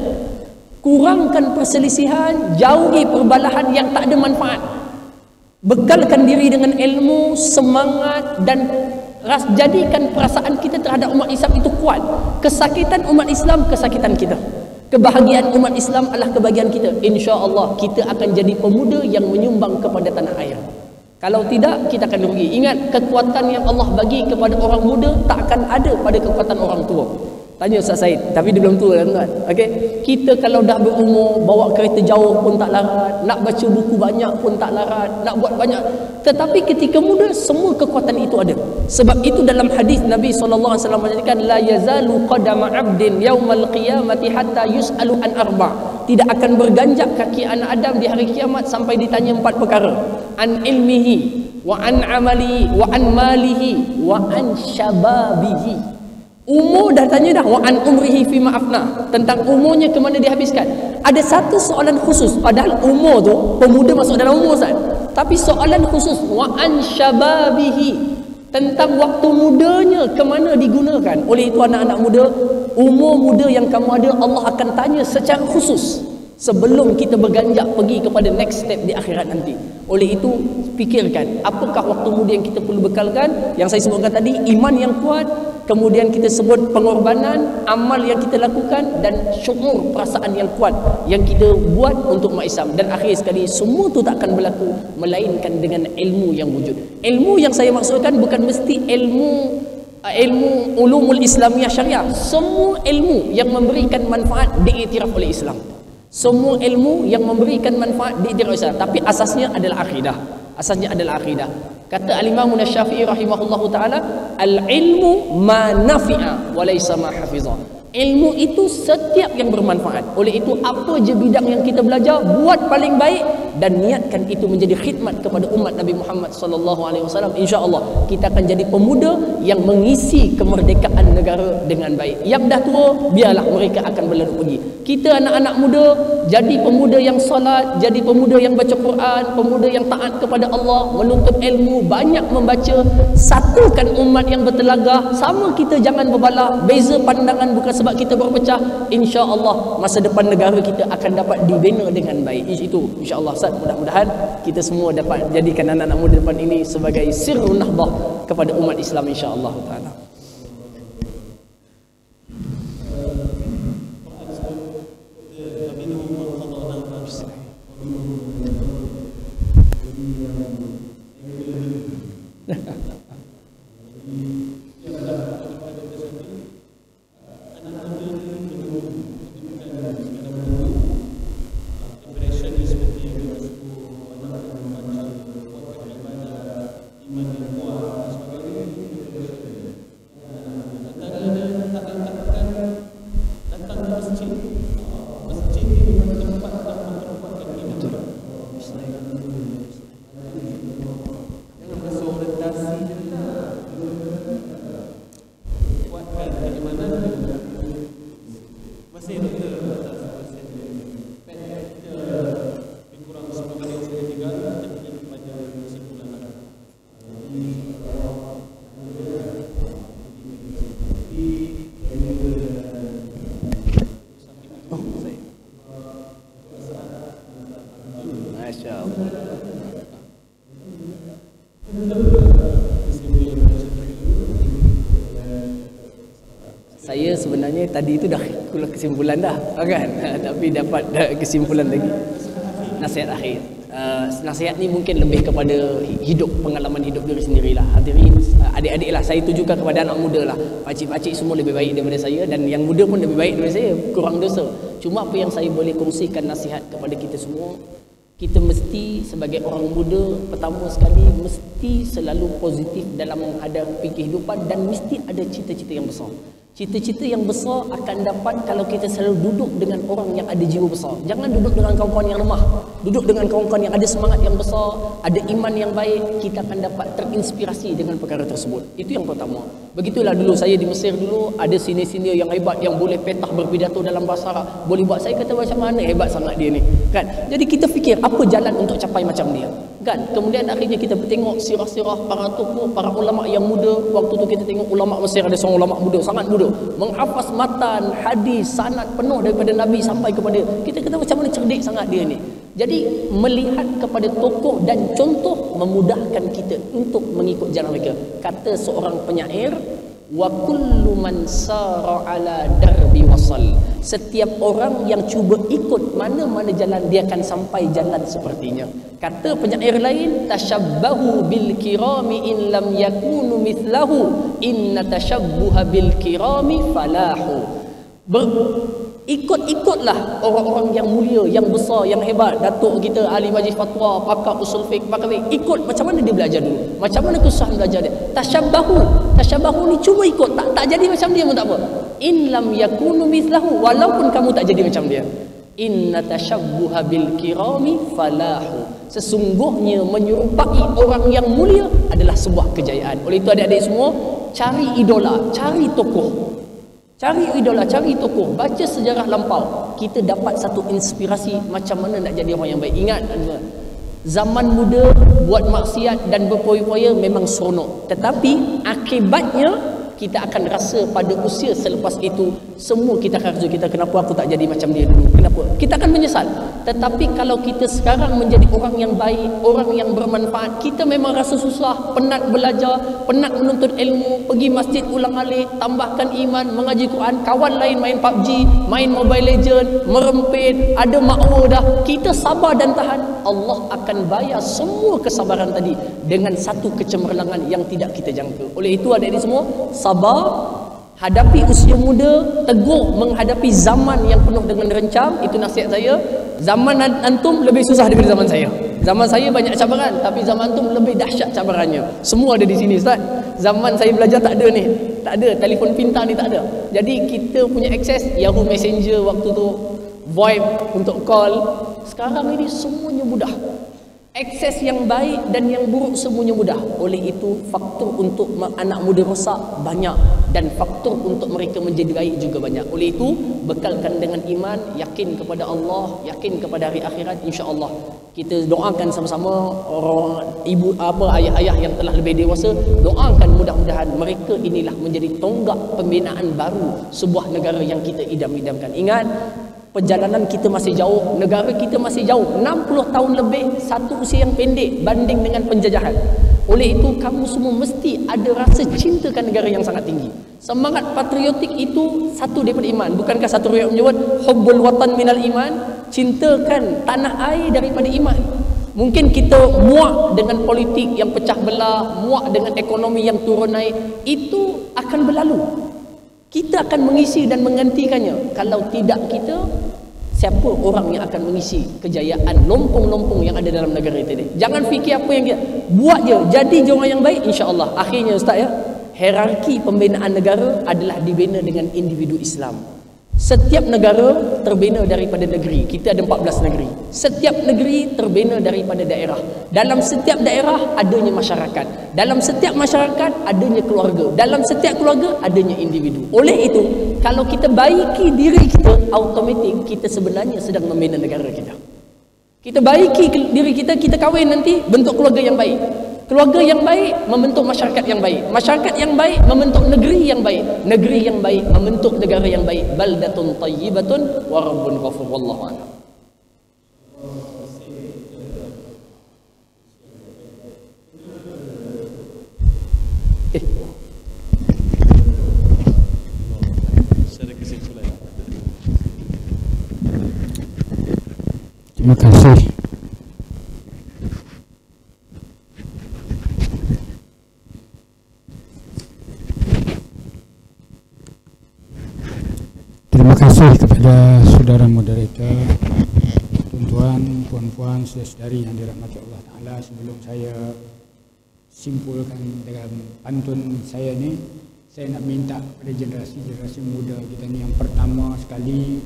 Kurangkan perselisihan, jauhi perbalahan yang tak ada manfaat. Bekalkan diri dengan ilmu, semangat, dan jadikan perasaan kita terhadap umat Islam itu kuat. Kesakitan umat Islam, kesakitan kita. Kebahagiaan umat Islam adalah kebahagiaan kita. InsyaAllah kita akan jadi pemuda yang menyumbang kepada tanah air. Kalau tidak, kita akan rugi. Ingat, kekuatan yang Allah bagi kepada orang muda tak akan ada pada kekuatan orang tua. Tanya Ustaz Said, tapi dia belum tua kan tuan. Okey, kita kalau dah berumur, bawa kereta jauh pun tak larat, nak baca buku banyak pun tak larat, nak buat banyak. Tetapi ketika muda, semua kekuatan itu ada. Sebab itu dalam hadis Nabi SAW menyatakan, la yazalu qadama 'abdin yaumal qiyamati hatta yus'alu an arba'. Tidak akan berganjak kaki anak Adam di hari kiamat sampai ditanya 4 perkara. An ilmihi, wa an amalihi, wa an malihi, wa an syababihi. Umur dah tanya dah, wa an umrihi fi ma'afna, tentang umurnya ke mana dihabiskan. Ada satu soalan khusus, padahal umur tu pemuda masuk dalam umur Ustaz. Tapi soalan khusus, wa an syababihi, tentang waktu mudanya ke mana digunakan. Oleh itu anak-anak muda, umur muda yang kamu ada Allah akan tanya secara khusus sebelum kita berganjak pergi kepada next step di akhirat nanti. Oleh itu fikirkan, apakah waktu muda yang kita perlu bekalkan? Yang saya sebutkan tadi, iman yang kuat, kemudian kita sebut pengorbanan, amal yang kita lakukan, dan syukur, perasaan yang kuat yang kita buat untuk umat Islam. Dan akhir sekali, semua itu tak akan berlaku melainkan dengan ilmu yang wujud. Ilmu yang saya maksudkan bukan mesti ilmu ulumul Islamiyah syariah. Semua ilmu yang memberikan manfaat diiktiraf oleh Islam. Semua ilmu yang memberikan manfaat diiktiraf oleh Islam. Tapi asasnya adalah akidah. Asasnya adalah akidah. Kata Al-Imam Syafi'i rahimahullahu ta'ala, al-ilmu ma nafi'a wa laysa ma hafiza. Ilmu itu setiap yang bermanfaat. Oleh itu apa je bidang yang kita belajar, buat paling baik dan niatkan itu menjadi khidmat kepada umat Nabi Muhammad sallallahu alaihi wasallam. Insya-Allah kita akan jadi pemuda yang mengisi kemerdekaan negara dengan baik. Yang dah tua, biarlah mereka akan berlalu pergi. Kita anak-anak muda jadi pemuda yang solat, jadi pemuda yang baca Quran, pemuda yang taat kepada Allah, menuntut ilmu, banyak membaca, satukan umat yang bertelagah. Sama kita jangan berbalah, beza pandangan bukan sebab kita berpecah. InsyaAllah masa depan negara kita akan dapat dibina dengan baik. Itu insyaAllah Ustaz, mudah-mudahan kita semua dapat jadikan anak-anak muda depan ini sebagai sirrun nahdah kepada umat Islam insyaAllah ta'ala. sebenarnya tadi itu dah keluar kesimpulan dah kan. Tapi dapat kesimpulan lagi. Nasihat akhir. Nasihat ni mungkin lebih kepada hidup, pengalaman hidup diri sendirilah. Hadirin, adik-adik lah, saya tujukan kepada anak muda lah. Pakcik-pakcik semua lebih baik daripada saya, dan yang muda pun lebih baik daripada saya, kurang dosa. Cuma apa yang saya boleh kongsikan nasihat kepada kita semua, kita mesti sebagai orang muda, pertama sekali mesti selalu positif dalam menghadapi kehidupan, dan mesti ada cita-cita yang besar. Cita-cita yang besar akan dapat kalau kita selalu duduk dengan orang yang ada jiwa besar. Jangan duduk dengan kawan-kawan yang lemah. Duduk dengan kawan-kawan yang ada semangat yang besar, ada iman yang baik, kita akan dapat terinspirasi dengan perkara tersebut. Itu yang pertama. Begitulah dulu saya di Mesir dulu, ada senior-senior yang hebat yang boleh petah berpidato dalam bahasa Arab. Boleh buat saya kata macam mana hebat sangat dia ni. Kan? Jadi kita fikir apa jalan untuk capai macam dia. Kan? Kemudian akhirnya kita tengok sirah-sirah para tokoh, para ulama yang muda. Waktu tu kita tengok ulama Mesir, ada seorang ulama muda, sangat muda, menghafaz matan, hadis, sanad penuh daripada Nabi sampai kepada kita kata macam mana cerdik sangat dia ni. Jadi melihat kepada tokoh dan contoh memudahkan kita untuk mengikut jalan mereka. Kata seorang penyair, wa kullu man sara ala darbi wasal. Setiap orang yang cuba ikut mana-mana jalan, dia akan sampai jalan sepertinya. Kata penyair lain, tashabbahu bil kirami in lam yakunu mithlahu, inna tashabbuha bil kirami falahu. Ikut-ikutlah orang-orang yang mulia, yang besar, yang hebat. Datuk kita, ahli majlis fatwa, pakar usul fiqh, pakar fiqh. Ikut macam mana dia belajar dulu, macam mana kesusahan belajar dia. Tashabbahu ni cuba ikut, tak jadi macam dia pun tak apa. In lam yakunu mithlahu, walaupun kamu tak jadi macam dia. Inna tashabbuha bil kirami falahu. Sesungguhnya menyerupai orang yang mulia adalah sebuah kejayaan. Oleh itu adik-adik semua, cari idola, cari tokoh. Cari idola, cari tokoh, baca sejarah lampau. Kita dapat satu inspirasi macam mana nak jadi orang yang baik. Ingat, zaman muda buat maksiat dan berpoya-poya memang seronok. Tetapi akibatnya kita akan rasa pada usia selepas itu, semua kita akan rasa, kenapa aku tak jadi macam dia dulu, kenapa? Kita akan menyesal. Tetapi kalau kita sekarang menjadi orang yang baik, orang yang bermanfaat, kita memang rasa susah, penat belajar, penat menuntut ilmu, pergi masjid ulang alik, tambahkan iman, mengaji Quran, kawan lain main PUBG, main Mobile Legend, merempit, ada makwa dah. Kita sabar dan tahan, Allah akan bayar semua kesabaran tadi dengan satu kecemerlangan yang tidak kita jangka. Oleh itu adik-adik semua, sabar, hadapi usia muda, teguh menghadapi zaman yang penuh dengan rencam. Itu nasihat saya. Zaman antum lebih susah daripada zaman saya. Zaman saya banyak cabaran, tapi zaman antum lebih dahsyat cabarannya. Semua ada di sini, Ustaz. Zaman saya belajar tak ada ni, tak ada telefon pintar ni, tak ada. Jadi kita punya akses Yahoo Messenger waktu tu, VoIP untuk call. Sekarang ini semuanya mudah. Akses yang baik dan yang buruk semuanya mudah. Oleh itu faktor untuk anak muda rosak banyak, dan faktor untuk mereka menjadi baik juga banyak. Oleh itu bekalkan dengan iman, yakin kepada Allah, yakin kepada hari akhirat. InsyaAllah kita doakan sama-sama orang ibu ayah-ayah yang telah lebih dewasa. Doakan mudah-mudahan mereka inilah menjadi tonggak pembinaan baru sebuah negara yang kita idam-idamkan. Ingat, perjalanan kita masih jauh, negara kita masih jauh, 60 tahun lebih, satu usia yang pendek banding dengan penjajahan. Oleh itu kamu semua mesti ada rasa cintakan negara yang sangat tinggi. Semangat patriotik itu satu daripada iman. Bukankah satu riwayat menyebut hubbul watan minal iman, cintakan tanah air daripada iman. Mungkin kita muak dengan politik yang pecah belah, muak dengan ekonomi yang turun naik, itu akan berlalu. Kita akan mengisi dan menggantikannya. Kalau tidak kita, siapa orang yang akan mengisi kejayaan lompong-lompong yang ada dalam negara kita ni? Jangan fikir apa yang kita buat je, jadi je orang yang baik, insya-Allah. Akhirnya Ustaz ya, hierarki pembinaan negara adalah dibina dengan individu Islam. Setiap negara terbina daripada negeri. Kita ada 14 negeri. Setiap negeri terbina daripada daerah. Dalam setiap daerah adanya masyarakat. Dalam setiap masyarakat adanya keluarga. Dalam setiap keluarga adanya individu. Oleh itu, kalau kita baiki diri kita, automatik kita sebenarnya sedang membina negara kita. Kita baiki diri kita, kita kahwin nanti bentuk keluarga yang baik. Keluarga yang baik membentuk masyarakat yang baik. Masyarakat yang baik membentuk negeri yang baik. Negeri yang baik membentuk negara yang baik. Baldatun tayyibatun wa rabbun ghafur. Wallahu a'lam. Secara kesimpulan Terima kasih. Terima kasih kepada saudara moderator, tuan-tuan, puan-puan, saudara-saudari yang dirahmati Allah Ta'ala. Sebelum saya simpulkan dalam pantun saya ni, saya nak minta kepada generasi-generasi muda kita ni, yang pertama sekali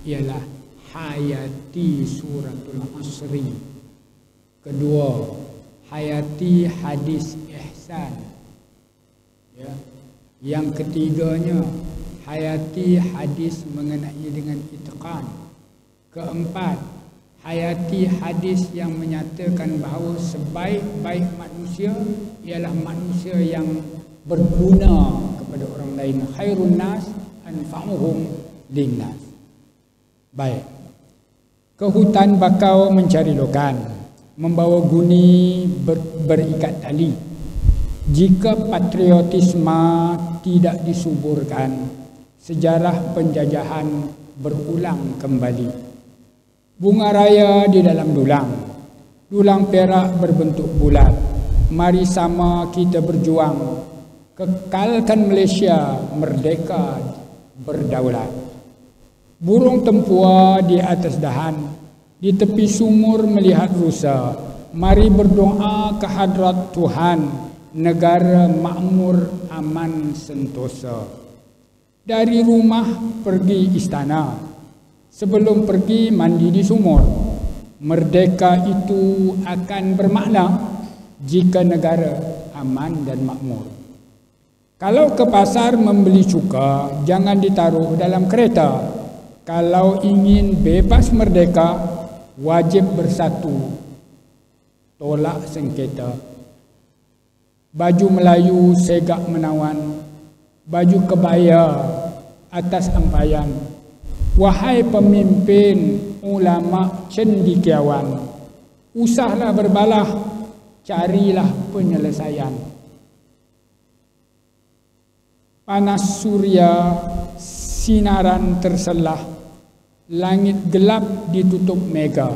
ialah hayati suratul asri. Kedua, hayati hadis ihsan. Ya. Yang ketiganya, hayati hadis mengenai dengan itqan. Keempat, hayati hadis yang menyatakan bahawa sebaik-baik manusia ialah manusia yang berguna kepada orang lain. Khairun nas anfa'uhum linnas. Baik. Ke hutan bakau mencari lokan, membawa guni berikat tali. Jika patriotisme tidak disuburkan, sejarah penjajahan berulang kembali. Bunga raya di dalam dulang, dulang perak berbentuk bulat. Mari sama kita berjuang, kekalkan Malaysia merdeka berdaulat. Burung tempua di atas dahan, di tepi sumur melihat rusa. Mari berdoa ke hadrat Tuhan, negara makmur aman sentosa. Dari rumah pergi istana, sebelum pergi mandi di sumur. Merdeka itu akan bermakna jika negara aman dan makmur. Kalau ke pasar membeli cuka, jangan ditaruh dalam kereta. Kalau ingin bebas merdeka, wajib bersatu, tolak sengketa. Baju Melayu segak menawan, baju kebaya atas ampayan. Wahai pemimpin ulama cendekiawan, usahlah berbalah, carilah penyelesaian. Panas surya sinaran terselah, langit gelap ditutup mega.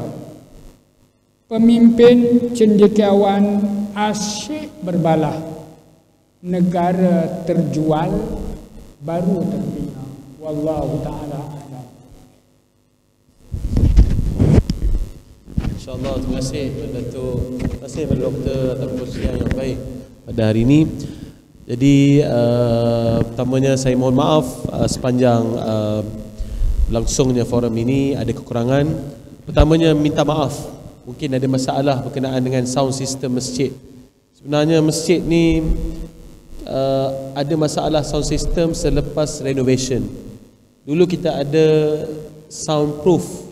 Pemimpin cendekiawan asyik berbalah, negara terjual baru terbina. Wallahu ta'ala a'lam. InsyaAllah, terima kasih Datuk, terima kasih kepada Doktor atas perkongsian yang baik pada hari ini. Jadi pertamanya saya mohon maaf sepanjang langsungnya forum ini ada kekurangan. Pertamanya minta maaf, mungkin ada masalah berkenaan dengan sound system masjid. Sebenarnya masjid ni ada masalah sound system selepas renovation. Dulu kita ada soundproof,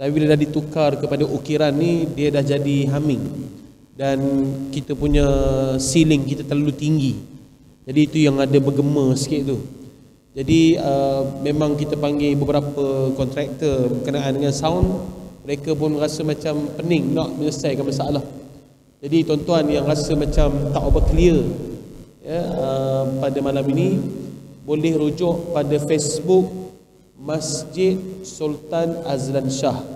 tapi bila dah ditukar kepada ukiran ni, dia dah jadi humming. Dan kita punya ceiling kita terlalu tinggi, jadi itu yang ada bergema sikit tu. Jadi memang kita panggil beberapa kontraktor berkenaan dengan sound, mereka pun rasa macam pening nak menyelesaikan masalah. Jadi tuan-tuan yang rasa macam tak over clear ya, pada malam ini, boleh rujuk pada Facebook Masjid Sultan Azlan Shah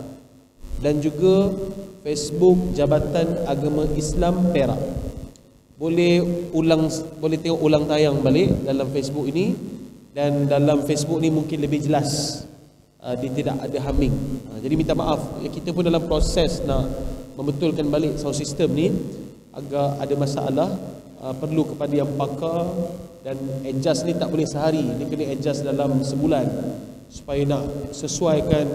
dan juga Facebook Jabatan Agama Islam Perak. Boleh tengok ulang tayang balik dalam Facebook ini, dan dalam Facebook ni mungkin lebih jelas, dia tidak ada humming. Jadi minta maaf, kita pun dalam proses nak membetulkan balik sound system ni, agak ada masalah. Perlu kepada yang pakar, dan adjust ni tak boleh sehari, dia kena adjust dalam sebulan supaya nak sesuaikan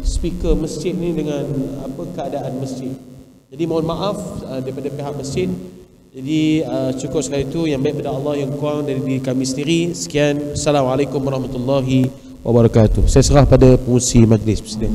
speaker masjid ni dengan apa keadaan masjid. Jadi mohon maaf daripada pihak masjid. Jadi cukup sekali itu, yang baik pada Allah, yang kurang dari diri kami sendiri. Sekian, Assalamualaikum warahmatullahi wabarakatuh. Saya serah pada pengurusi majlis. Presiden.